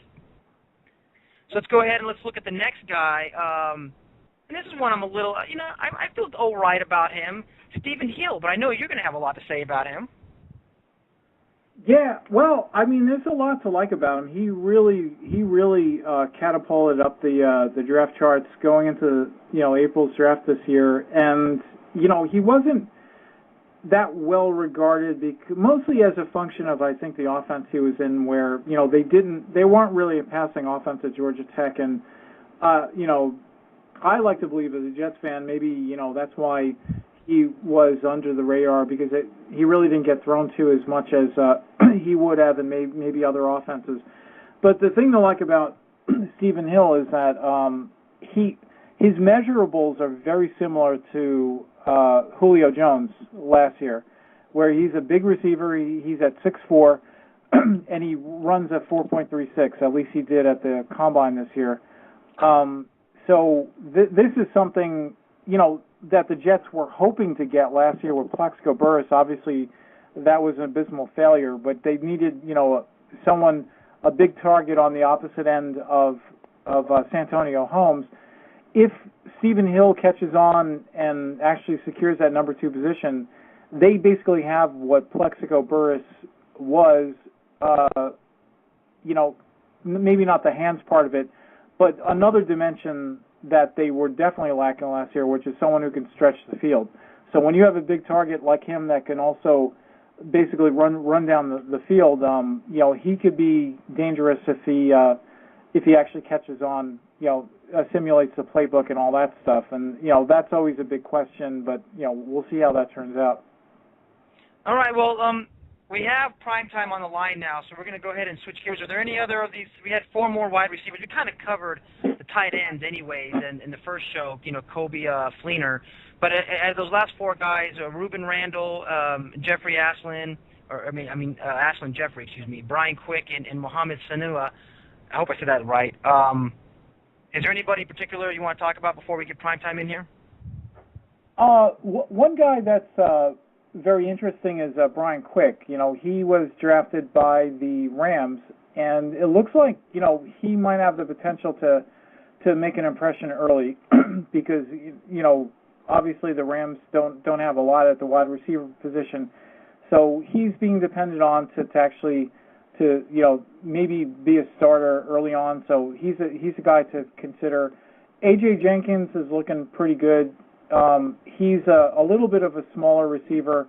So let's go ahead and let's look at the next guy. And this is one I'm a little, I feel all right about him, Stephen Hill. But I know you're going to have a lot to say about him. Yeah, well, I mean, there's a lot to like about him. He really catapulted up the draft charts going into April's draft this year, and he wasn't that well regarded mostly as a function of, I think, the offense he was in, where they weren't really a passing offense at Georgia Tech, and I like to believe as a Jets fan, maybe that's why he was under the radar, because he really didn't get thrown to as much as he would have in maybe other offenses. But the thing to like about Stephen Hill is that his measurables are very similar to Julio Jones last year, where he's a big receiver. He's at 6'4", and he runs at 4.36. At least he did at the Combine this year. So this is something, that the Jets were hoping to get last year with Plaxico Burress. Obviously, that was an abysmal failure, but they needed, a big target on the opposite end of Santonio Holmes. If Stephen Hill catches on and actually secures that number 2 position, they basically have what Plaxico Burress was, maybe not the hands part of it, but another dimension that they were definitely lacking last year, which is someone who can stretch the field. So when you have a big target like him that can also basically run down the field, he could be dangerous if he actually catches on, simulates the playbook and all that stuff. And that's always a big question, but we'll see how that turns out. All right. Well, we have primetime on the line now, so we're going to go ahead and switch gears. Are there any other of these? We had 4 more wide receivers. We kind of covered the tight ends anyways in the first show, Kobe Fleener. But those last 4 guys, Ruben Randall, Jeffrey Aslan, Aslan Jeffrey, Brian Quick, and Mohamed Sanua. I hope I said that right. Is there anybody in particular you want to talk about before we get primetime in here? One guy that's very interesting is Brian Quick. He was drafted by the Rams, and it looks like he might have the potential to make an impression early because obviously the Rams don't have a lot at the wide receiver position, so he's being depended on to actually maybe be a starter early on. So he's a guy to consider. AJ Jenkins is looking pretty good. He's a little bit of a smaller receiver,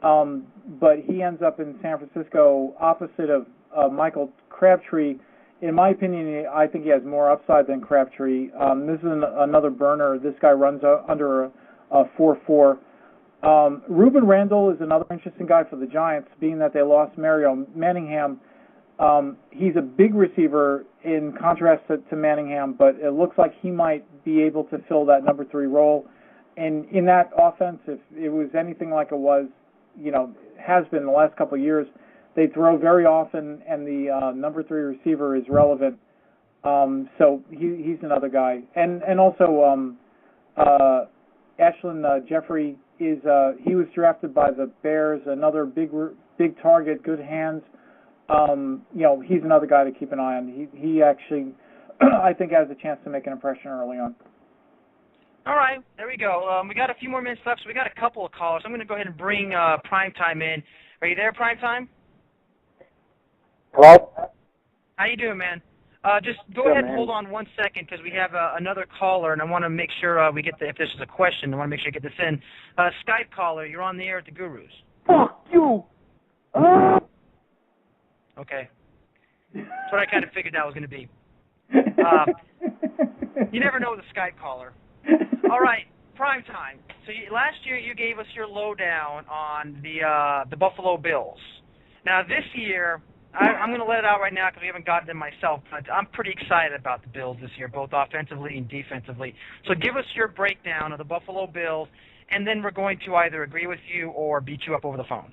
but he ends up in San Francisco opposite of Michael Crabtree. In my opinion, I think he has more upside than Crabtree. This is another burner. This guy runs under a 4.4. Ruben Randall is another interesting guy for the Giants, being that they lost Mario Manningham. He's a big receiver in contrast to Manningham, but it looks like he might be able to fill that number 3 role. And in that offense, if it was anything like it was, has been the last couple of years, they throw very often, and the number 3 receiver is relevant. So he's another guy. And also Ashlyn Jeffrey he was drafted by the Bears, another big target, good hands. He's another guy to keep an eye on. He actually, I think, has a chance to make an impression early on. All right, there we go. We got a few more minutes left, so we got a couple of callers. I'm going to go ahead and bring Primetime in. Are you there, Primetime? Hello? How you doing, man? Just go ahead and hold on 1 second because we have another caller, and I want to make sure we get if this is a question, I want to make sure I get this in. Skype caller, you're on the air at the Gurus. Fuck you! Okay. That's what I kind of figured that was going to be. You never know with a Skype caller. All right, Primetime. So last year you gave us your lowdown on the Buffalo Bills. Now this year, I'm going to let it out right now because we haven't gotten them myself, but I'm pretty excited about the Bills this year, both offensively and defensively. So give us your breakdown of the Buffalo Bills, and then we're going to either agree with you or beat you up over the phone.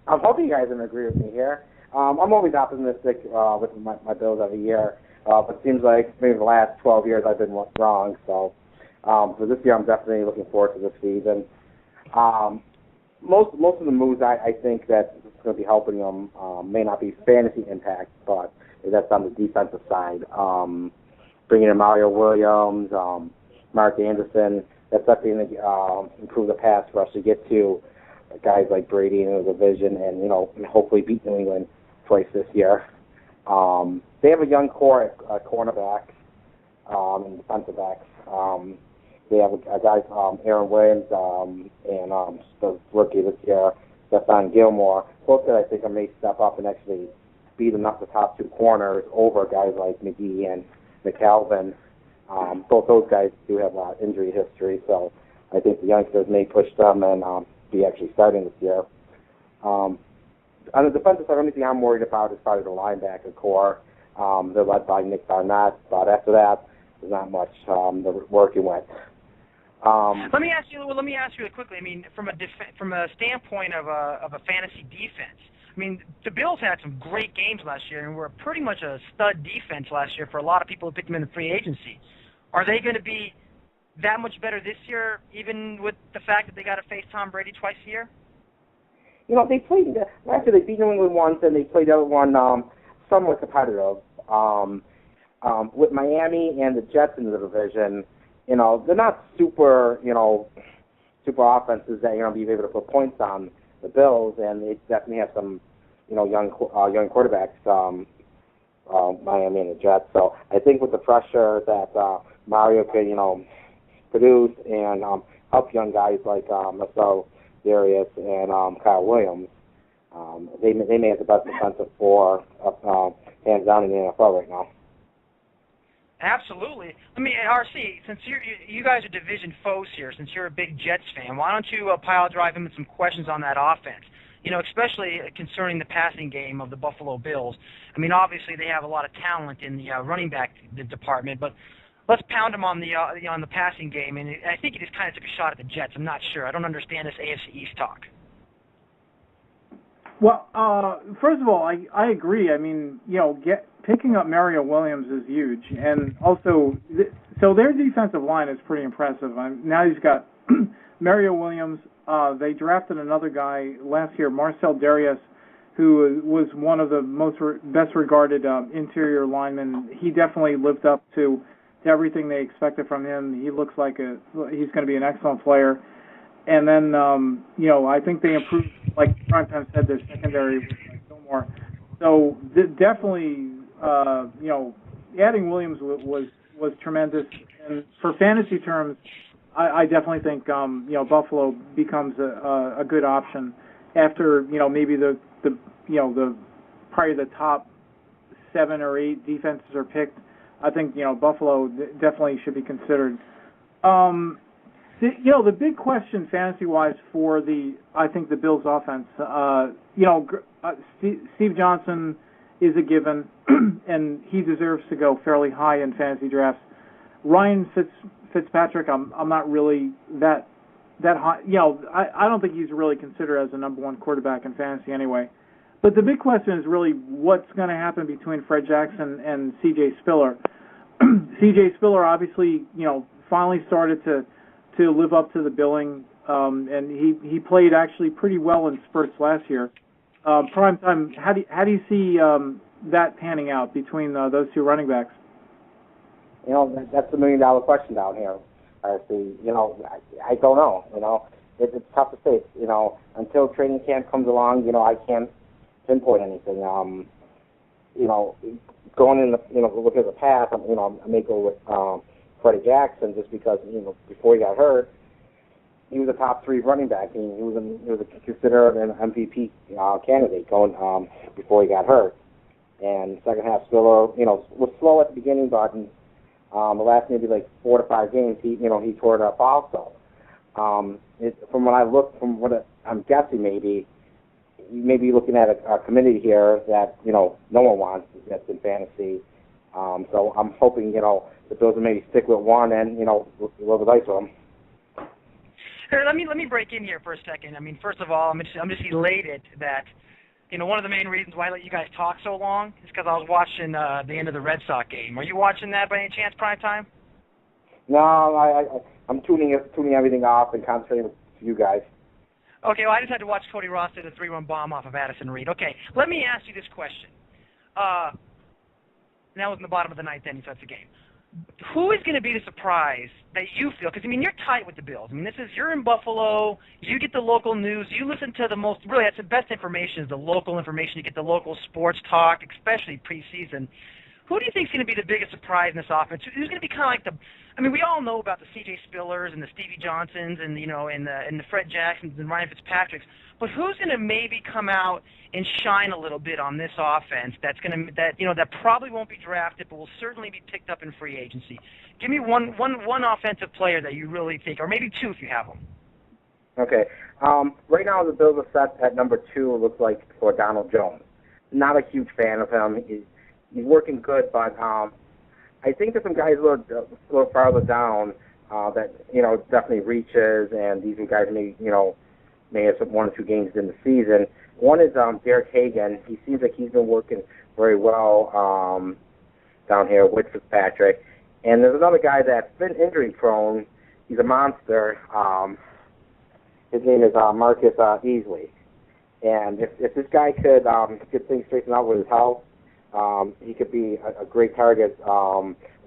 I'm hoping you guys can agree with me here. I'm always optimistic with my Bills every year. but it seems like maybe the last 12 years I've been wrong. So for this year, I'm definitely looking forward to this season. Most of the moves I think that is going to be helping them may not be fantasy impact, but that's on the defensive side. Bringing in Mario Williams, Mark Anderson, that's definitely going to improve the pass rush to get to guys like Brady in the division, and and hopefully beat New England twice this year. They have a young core at cornerback and defensive backs. They have a guy, Aaron Williams, and the rookie this year, Stephon Gilmore. Both that I think may step up and actually beat enough the top two corners over guys like McGee and McAlvin. Both those guys do have injury history, so I think the youngsters may push them and be actually starting this year. On the defensive side, the only thing I'm worried about is probably the linebacker core. They're led by Nick Barnett, but after that, there's not much they're working with. Let me ask you really quickly. I mean, from a standpoint of a fantasy defense, I mean, the Bills had some great games last year and were pretty much a stud defense last year for a lot of people who picked them in the free agency. Are they going to be that much better this year, even with the fact that they got to face Tom Brady twice a year? They played last year. They beat New England once, and they played the other one somewhat competitive. With Miami and the Jets in the division, they're not super offenses that be able to put points on the Bills, and they definitely have some young quarterbacks, Miami and the Jets. So I think with the pressure that Mario could produce and help young guys like Marcel Darius and Kyle Williams, they may have the best defensive four hands down in the NFL right now. Absolutely. RC, since you guys are division foes here, since you're a big Jets fan, why don't you pile drive him with some questions on that offense? Especially concerning the passing game of the Buffalo Bills. Obviously they have a lot of talent in the running back department, but let's pound them on the passing game. And I think he just kind of took a shot at the Jets. I'm not sure. I don't understand this AFC East talk. Well, first of all, I agree. Picking up Mario Williams is huge, and also, so their defensive line is pretty impressive. Now he's got Mario Williams. They drafted another guy last year, Marcel Darius, who was one of the best regarded interior linemen. He definitely lived up to everything they expected from him. He looks like he's going to be an excellent player. And then, I think they improved, like Primetime said, their secondary with Gilmore. So definitely, adding Williams was tremendous. And for fantasy terms, I definitely think, Buffalo becomes a good option after, maybe probably the top 7 or 8 defenses are picked. I think, Buffalo definitely should be considered. The big question fantasy-wise for the Bills offense, Steve Johnson is a given, and he deserves to go fairly high in fantasy drafts. Ryan Fitzpatrick, I'm not really that high. I don't think he's really considered as a number one quarterback in fantasy anyway. But the big question is really what's going to happen between Fred Jackson and C.J. Spiller. C.J. Spiller obviously, finally started to live up to the billing, and he played actually pretty well in spurts last year. Primetime, how do you see that panning out between those two running backs? That's the $1 million question down here. RC. I don't know. It's tough to say. Until training camp comes along, I can't pinpoint anything. Going in look at the past, I may go with Freddie Jackson just because before he got hurt, he was a top 3 running back. He was considered an MVP candidate going before he got hurt. And second half Spiller, was slow at the beginning, but in the last maybe 4 to 5 games, he tore it up also. From what I'm guessing, maybe you may be looking at a committee here that no one wants that's in fantasy. So I'm hoping the Bills will maybe stick with one and roll the dice with them. Here, let me break in here for a second. First of all, I'm just elated that one of the main reasons why I let you guys talk so long is because I was watching the end of the Red Sox game. Are you watching that by any chance, prime time? No, I'm tuning everything off and concentrating with you guys. Okay, well, I just had to watch Cody Ross hit a 3-run bomb off of Addison Reed. Okay, let me ask you this question. That was in the bottom of the ninth inning, so that's a game. Who is going to be the surprise that you feel? Because, you're tight with the Bills. You're in Buffalo. You get the local news. You listen to really, that's the best information is the local information. You get the local sports talk, especially preseason. Who do you think is going to be the biggest surprise in this offense? Who's going to be kind of like we all know about the C.J. Spillers and the Stevie Johnsons and, and the Fred Jacksons and Ryan Fitzpatricks, but who's going to maybe come out and shine a little bit on this offense that probably won't be drafted but will certainly be picked up in free agency? Give me one offensive player that you really think, or maybe two if you have them. Okay. Right now the Bills are set at number 2, it looks like, for Donald Jones. Not a huge fan of him. He's working good, but I think there's some guys a little farther down that definitely reaches, and these guys may have some 1 or 2 games in the season. One is Derek Hagan. He seems like he's been working very well down here with Fitzpatrick. And there's another guy that's been injury prone. He's a monster. His name is Marcus Easley. And if this guy could get things straightened out with his health, he could be a great target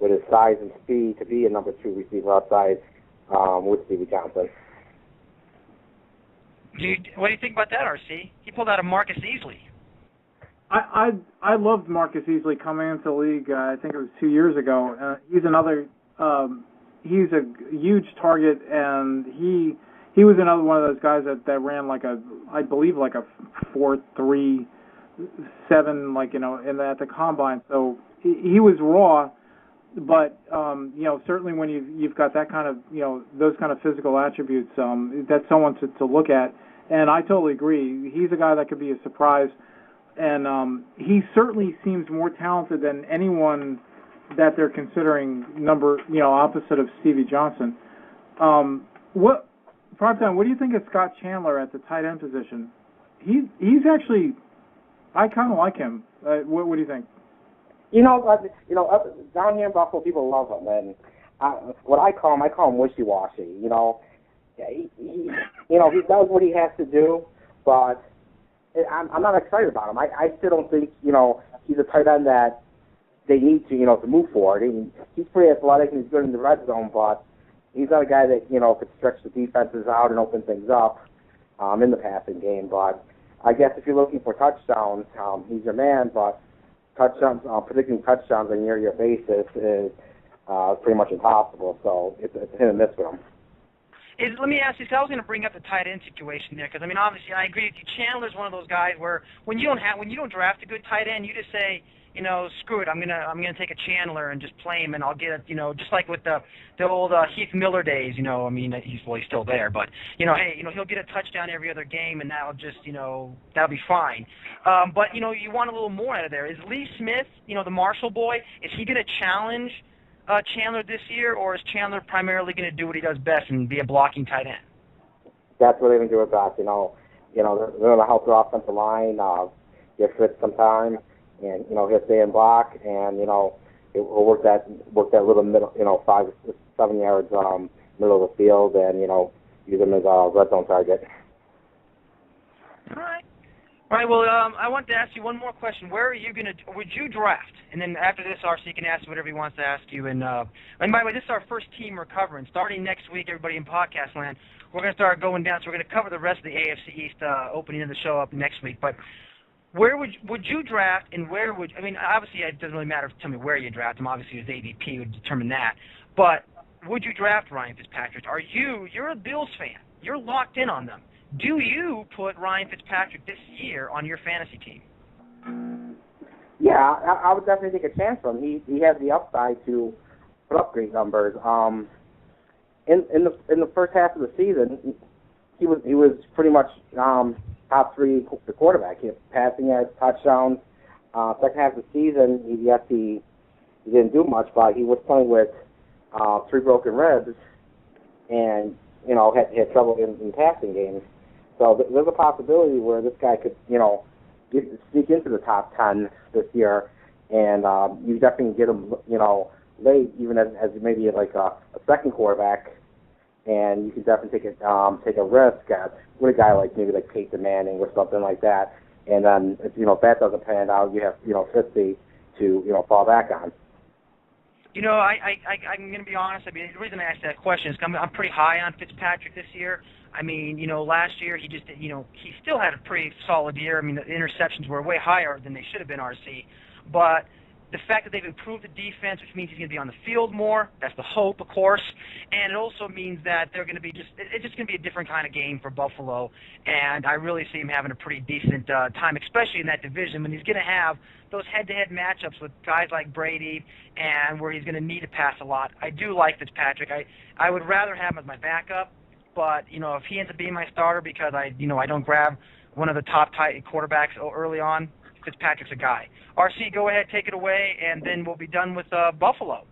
with his size and speed to be a number 2 receiver outside with Stevie Johnson. What do you think about that, RC? He pulled out a Marcus Easley. I loved Marcus Easley coming into the league. I think it was 2 years ago. He's another. He's a huge target, and he was another one of those guys that ran I believe like a 4.37, at the combine. So he was raw, but certainly when you've got that kind of those kind of physical attributes, that's someone to look at. And I totally agree. He's a guy that could be a surprise, and he certainly seems more talented than anyone that they're considering opposite of Stevie Johnson. Primetime, what do you think of Scott Chandler at the tight end position? He's actually, I kind of like him. What do you think? Down here in Buffalo, people love him, and I call him wishy-washy. He does what he has to do, but I'm not excited about him. I still don't think he's a tight end that they need to move forward. He's pretty athletic and he's good in the red zone, but he's not a guy that could stretch the defenses out and open things up in the passing game. But I guess if you're looking for touchdowns, he's your man. But predicting touchdowns on a year-to-year basis is pretty much impossible. So it's hit and miss for him. Let me ask you, I was going to bring up the tight end situation there, because obviously I agree with you. Chandler's one of those guys where when you don't draft a good tight end, you just say, screw it, I'm gonna take a Chandler and just play him, and I'll get just like with the old Heath Miller days, he's still there, but hey, he'll get a touchdown every other game, and that'll just that'll be fine. But you want a little more out of there. Is Lee Smith, the Marshall boy, is he going to challenge Chandler this year, or is Chandler primarily going to do what he does best and be a blocking tight end? That's what they're going to do best. They're going to help their offensive line get fit sometime, and he'll stay in block, and it will work that little middle, 5 or 7 yards middle of the field, and use him as a red zone target. All right, well, I want to ask you one more question. Where are you would you draft? And then after this, RC can ask whatever he wants to ask you. And by the way, this is our first team we're covering. Starting next week, everybody in podcast land, we're going to start going down. So we're going to cover the rest of the AFC East opening of the show up next week. But where would you draft, and where would, obviously it doesn't really matter to tell me where you draft him. Obviously, his ADP would determine that. But would you draft Ryan Fitzpatrick? You're a Bills fan. You're locked in on them. Do you put Ryan Fitzpatrick this year on your fantasy team? Yeah, I would definitely take a chance for him. He has the upside to put up great numbers. In the first half of the season, he was pretty much top 3 the quarterback. He had passing yards, touchdowns. Second half of the season, he didn't do much, but he was playing with 3 broken ribs, and had trouble in passing games. So there's a possibility where this guy could, sneak into the top 10 this year, and you definitely get them, late, even as maybe like a second quarterback, and you can definitely take a risk with a guy like maybe like Peyton Manning or something like that, and then if that doesn't pan out, you have 50 to fall back on. I'm going to be honest. I mean, the reason I asked that question is I'm pretty high on Fitzpatrick this year. I mean, last year he just, he still had a pretty solid year. I mean, the interceptions were way higher than they should have been, RC. But the fact that they've improved the defense, which means he's going to be on the field more, that's the hope, of course. And it also means that they're going to be it's just going to be a different kind of game for Buffalo. And I really see him having a pretty decent time, especially in that division, when he's going to have those head-to-head matchups with guys like Brady and where he's going to need to pass a lot. I do like Fitzpatrick. I would rather have him as my backup, but, if he ends up being my starter because I don't grab one of the top tight quarterbacks early on, Fitzpatrick's a guy. RC, go ahead, take it away, and then we'll be done with Buffalo.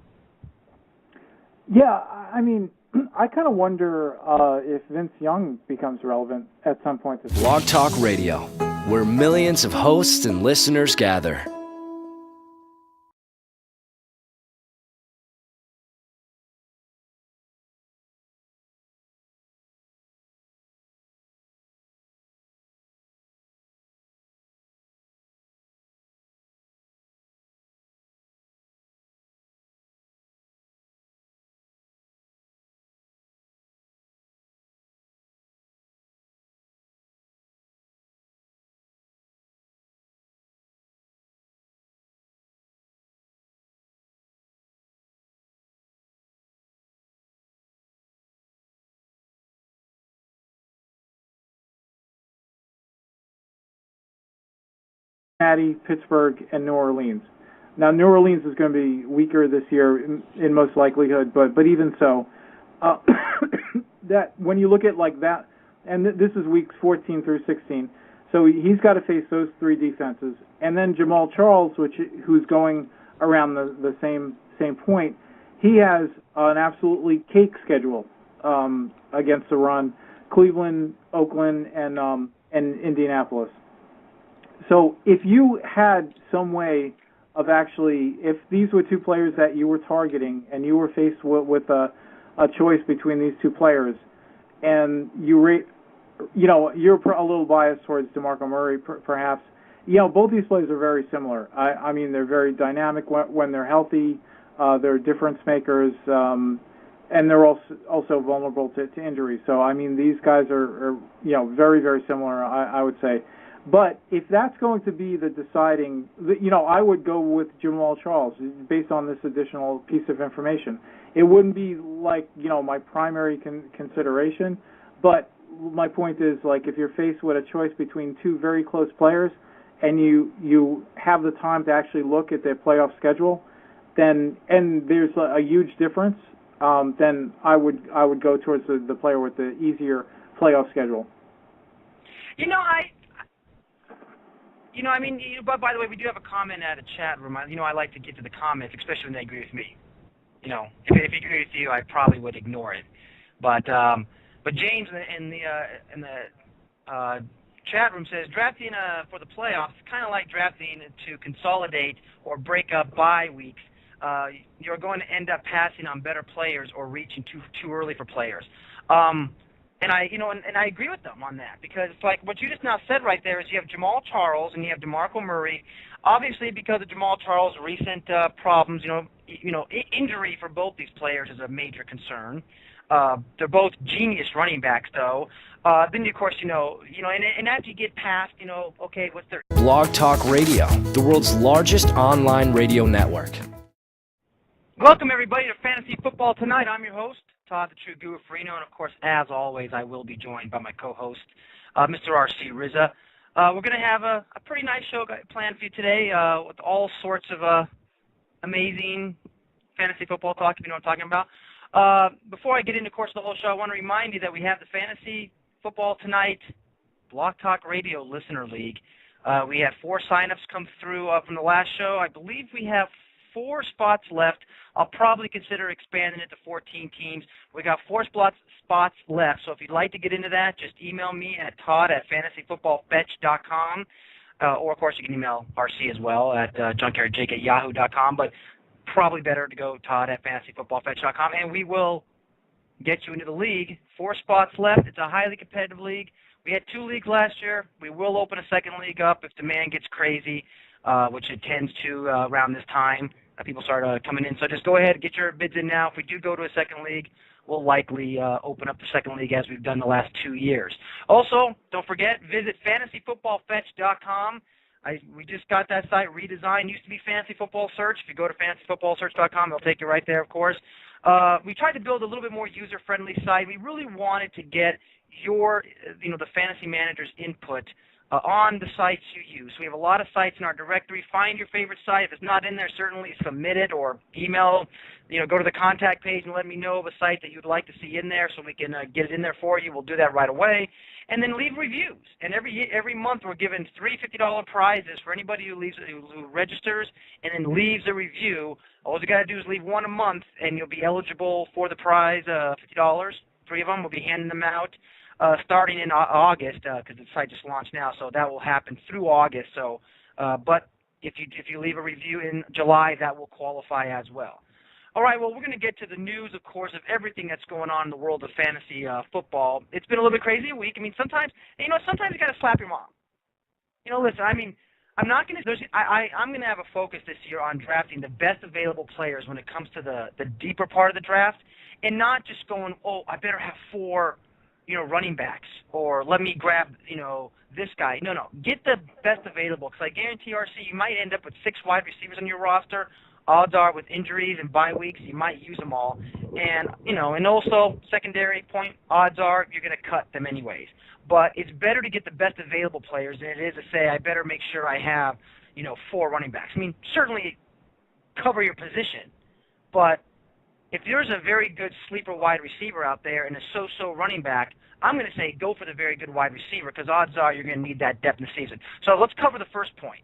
Yeah, I mean, I kind of wonder if Vince Young becomes relevant at some point this year. Blog Talk Radio, where millions of hosts and listeners gather. Cincinnati, Pittsburgh, and New Orleans. Now, New Orleans is going to be weaker this year in most likelihood, but even so, that when you look at like that, and this is weeks 14 through 16, so he's got to face those three defenses, and then Jamal Charles, who's going around the same point, he has an absolutely cake schedule against the run: Cleveland, Oakland, and Indianapolis. So if you had some way of actually, if these were two players that you were targeting and you were faced with a choice between these two players, and you're a little biased towards DeMarco Murray perhaps, both these players are very similar. I mean, they're very dynamic when they're healthy. They're difference makers, and they're also vulnerable to injury. So, I mean, these guys are very, very similar, I would say. But if that's going to be the deciding, I would go with Jamal Charles based on this additional piece of information. It wouldn't be like, my primary consideration, but my point is, like, if you're faced with a choice between two very close players and you have the time to actually look at their playoff schedule, and there's a huge difference, then I would go towards the player with the easier playoff schedule. But by the way, we do have a comment at a chat room. I like to get to the comments, especially when they agree with me. If he agreed with you, I probably would ignore it. But James in the chat room says drafting for the playoffs is kind of like drafting to consolidate or break up bye weeks. You're going to end up passing on better players or reaching too early for players. And I agree with them on that, because it's like what you just now said right there is you have Jamal Charles and you have DeMarco Murray. Obviously, because of Jamal Charles' recent problems, injury for both these players is a major concern. They're both genius running backs, though. Then, of course, and after you get past, okay, what's their Blog Talk Radio, the world's largest online radio network. Welcome, everybody, to Fantasy Football Tonight. I'm your host, Todd, the True Guru Farino, and of course, as always, I will be joined by my co-host, Mr. RC Rizza. We're going to have a pretty nice show planned for you today with all sorts of amazing fantasy football talk, if you know what I'm talking about. Before I get into, of course, the whole show, I want to remind you that we have the Fantasy Football Tonight Blog Talk Radio Listener League. We had 4 signups come through from the last show. I believe we have 4 spots left. I'll probably consider expanding it to 14 teams. We got 4 spots left, so if you'd like to get into that, just email me at Todd@fantasyfootballfetch.com. or of course you can email RC as well at junkyardjake@yahoo.com, but probably better to go Todd at fantasyfootballfetch.com, and we will get you into the league. 4 spots left. It's a highly competitive league. We had 2 leagues last year. We will open a second league up if demand gets crazy, which it tends to around this time. People start coming in. So just go ahead and get your bids in now. If we do go to a second league, we'll likely open up the second league as we've done the last 2 years. Also, don't forget, visit fantasyfootballfetch.com. We just got that site redesigned. Used to be Fantasy Football Search. If you go to fantasyfootballsearch.com, it'll take you right there, of course. We tried to build a little bit more user-friendly site. We really wanted to get your, the fantasy manager's input on the sites you use. We have a lot of sites in our directory. Find your favorite site. If it's not in there, certainly submit it or email, go to the contact page and let me know of a site that you'd like to see in there so we can get it in there for you. We'll do that right away. And then leave reviews. And every month we're giving 3 $50 prizes for anybody who registers and then leaves a review. All you got to do is leave one a month and you'll be eligible for the prize, $50. 3 of them. We'll be handing them out starting in August, because the site just launched now, so that will happen through August. So, but if you leave a review in July, that will qualify as well. All right, well, we're going to get to the news, of course, of everything that's going on in the world of fantasy football. It's been a little bit crazy a week. I mean, sometimes you got to slap your mom. Listen, I mean, I'm going to have a focus this year on drafting the best available players when it comes to the deeper part of the draft, and not just going, oh, I better have 4 running backs, or let me grab, this guy. No. Get the best available, because I guarantee, RC, you might end up with 6 wide receivers on your roster. Odds are, with injuries and bye weeks, you might use them all. And, and also, secondary point, odds are you're going to cut them anyways. But it's better to get the best available players than it is to say, I better make sure I have, 4 running backs. I mean, certainly cover your position, but if there's a very good sleeper wide receiver out there and a so-so running back, I'm going to say go for the very good wide receiver, because odds are you're going to need that depth in the season. So let's cover the first point.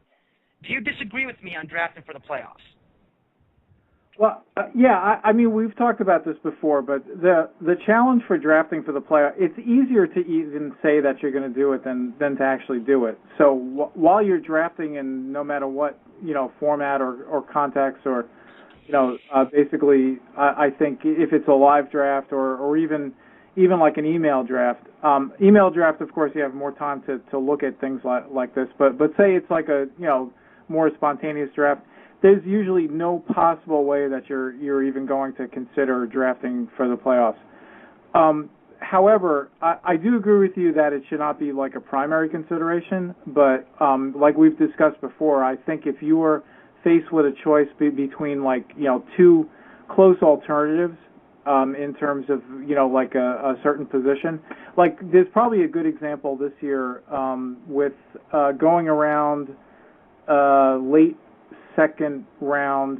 Do you disagree with me on drafting for the playoffs? Well, yeah, I mean, we've talked about this before, but the challenge for drafting for the playoffs, it's easier to even say that you're going to do it than to actually do it. So while you're drafting in no matter what, format or context or, basically, I think if it's a live draft or even like an email draft, of course, you have more time to look at things like this. But say it's like a more spontaneous draft. There's usually no possible way that you're even going to consider drafting for the playoffs. However, I do agree with you that it should not be like a primary consideration. But like we've discussed before, I think if you were faced with a choice between 2 close alternatives in terms of like a certain position, like there's probably a good example this year with going around late second round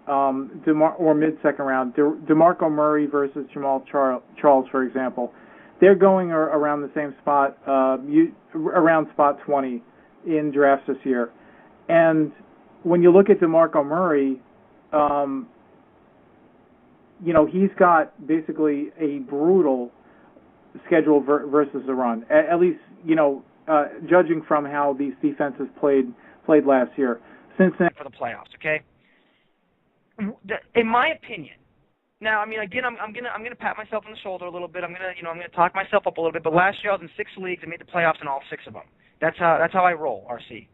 or mid-second round, DeMarco Murray versus Jamal Charles, for example. They're going around the same spot, around spot 20 in drafts this year. And when you look at DeMarco Murray, he's got basically a brutal schedule versus the run. At least, judging from how these defenses played last year. Cincinnati for the playoffs, okay? In my opinion, now, I mean, again, I'm gonna pat myself on the shoulder a little bit. I'm gonna talk myself up a little bit. But last year I was in 6 leagues and made the playoffs in all 6 of them. That's how I roll, RC.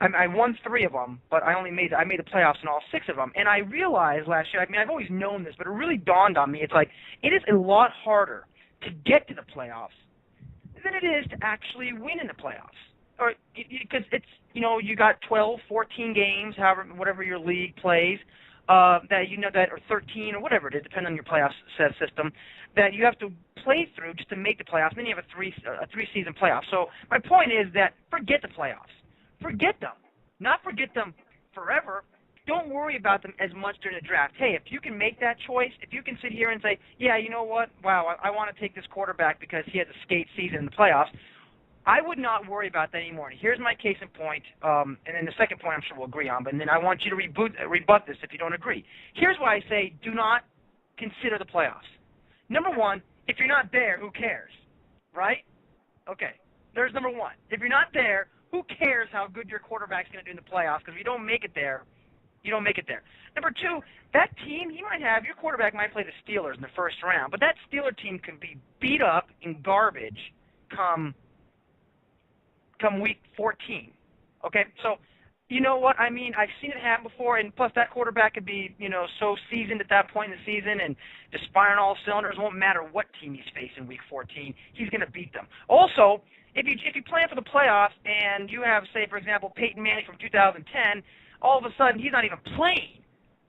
I won 3 of them, but I made the playoffs in all 6 of them. And I realized last year, I mean, I've always known this, but it really dawned on me. It's like it is a lot harder to get to the playoffs than it is to actually win in the playoffs. Or because it's you got 12, 14 games, whatever your league plays, that or 13 or whatever it is, depending on your playoff system, that you have to play through just to make the playoffs. And then you have a 3-season playoff. So my point is that forget the playoffs, forget them, not forget them forever. Don't worry about them as much during the draft. Hey, if you can make that choice, if you can sit here and say, yeah, you know what, wow, I want to take this quarterback because he has a skate season in the playoffs, I would not worry about that anymore. And here's my case in point, and then the second point I'm sure we'll agree on, but then I want you to rebut this if you don't agree. Here's why I say do not consider the playoffs. Number one, if you're not there, who cares, right? Okay, there's number one. If you're not there, Who cares how good your quarterback's going to do in the playoffs? Because if you don't make it there, you don't make it there. Number two, that team, your quarterback might play the Steelers in the first round, but that Steeler team can be beat up in garbage come week 14. Okay, so you know what I mean? I've seen it happen before, and plus that quarterback could be, so seasoned at that point in the season and just firing all cylinders. It won't matter what team he's facing week 14. He's going to beat them. Also, if you plan for the playoffs and you have, say, for example, Peyton Manning from 2010, all of a sudden he's not even playing.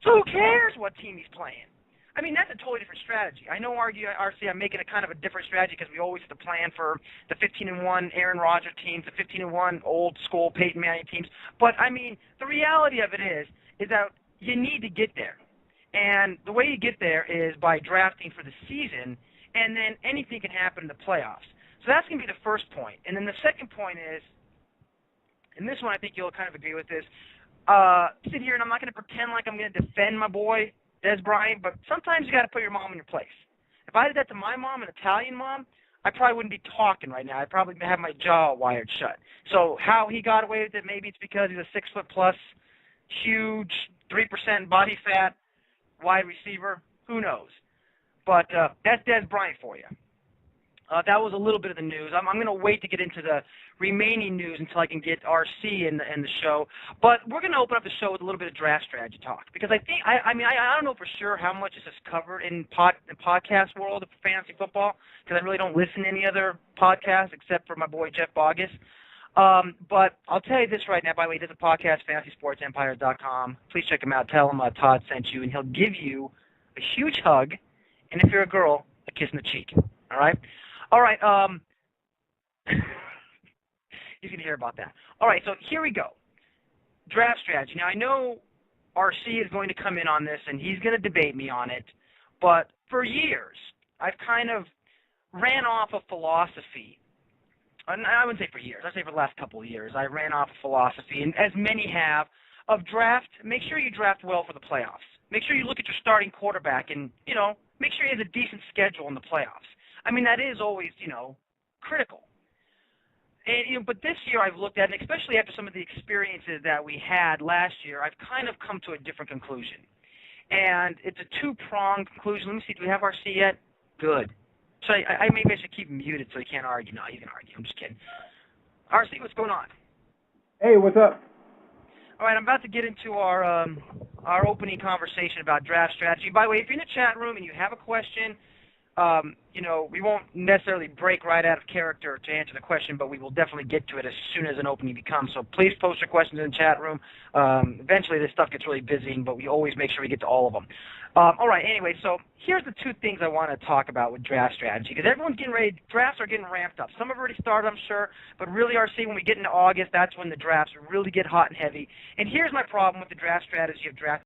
So who cares what team he's playing? I mean, that's a totally different strategy. I know, RC, I'm making a kind of a different strategy because we always have to plan for the 15-1 Aaron Rodgers teams, the 15-1 old school Peyton Manning teams. But, I mean, the reality of it is that you need to get there. And the way you get there is by drafting for the season, and then anything can happen in the playoffs. So that's going to be the first point. And then the second point is, and this one I think you'll kind of agree with this, sit here and I'm not going to pretend like I'm going to defend my boy, Des Bryant, but sometimes you got to put your mom in your place. If I did that to my mom, an Italian mom, I probably wouldn't be talking right now. I'd probably have my jaw wired shut. So how he got away with it, maybe it's because he's a 6'+", huge, 3% body fat wide receiver. Who knows? But that's Des Bryant for you. That was a little bit of the news. I'm going to wait to get into the remaining news until I can get RC in the show. But we're going to open up the show with a little bit of draft strategy talk because I think I don't know for sure how much this is covered in the podcast world of fantasy football because I really don't listen to any other podcasts except for my boy Jeff Bogus. But I'll tell you this right now. By the way, he does a podcast, FantasySportsEmpires.com. Please check him out. Tell him Todd sent you, and he'll give you a huge hug, and if you're a girl, a kiss in the cheek. All right. All right, you can hear about that. All right, so here we go. Draft strategy. Now, I know RC is going to come in on this, and he's going to debate me on it, but for years, I've kind of ran off a philosophy. And I wouldn't say for years. I'd say for the last couple of years. I ran off a philosophy, and as many have, of draft, make sure you draft well for the playoffs. Make sure you look at your starting quarterback and, make sure he has a decent schedule in the playoffs. I mean, that is always, critical. And, but this year I've looked at, and especially after some of the experiences that we had last year, I've kind of come to a different conclusion. And it's a two-pronged conclusion. Let me see, do we have RC yet? Good. So maybe I should keep him muted so he can't argue. No, he can argue. I'm just kidding. RC, what's going on? Hey, what's up? All right, I'm about to get into our opening conversation about draft strategy. By the way, if you're in the chat room and you have a question, we won't necessarily break right out of character to answer the question, but we will definitely get to it as soon as an opening becomes. So please post your questions in the chat room. Eventually this stuff gets really busy, but we always make sure we get to all of them. All right, anyway, so here's the two things I want to talk about with draft strategy, because everyone's getting ready. Drafts are getting ramped up. Some have already started, I'm sure, but really, RC, when we get into August, that's when the drafts really get hot and heavy. And here's my problem with the draft strategy of draft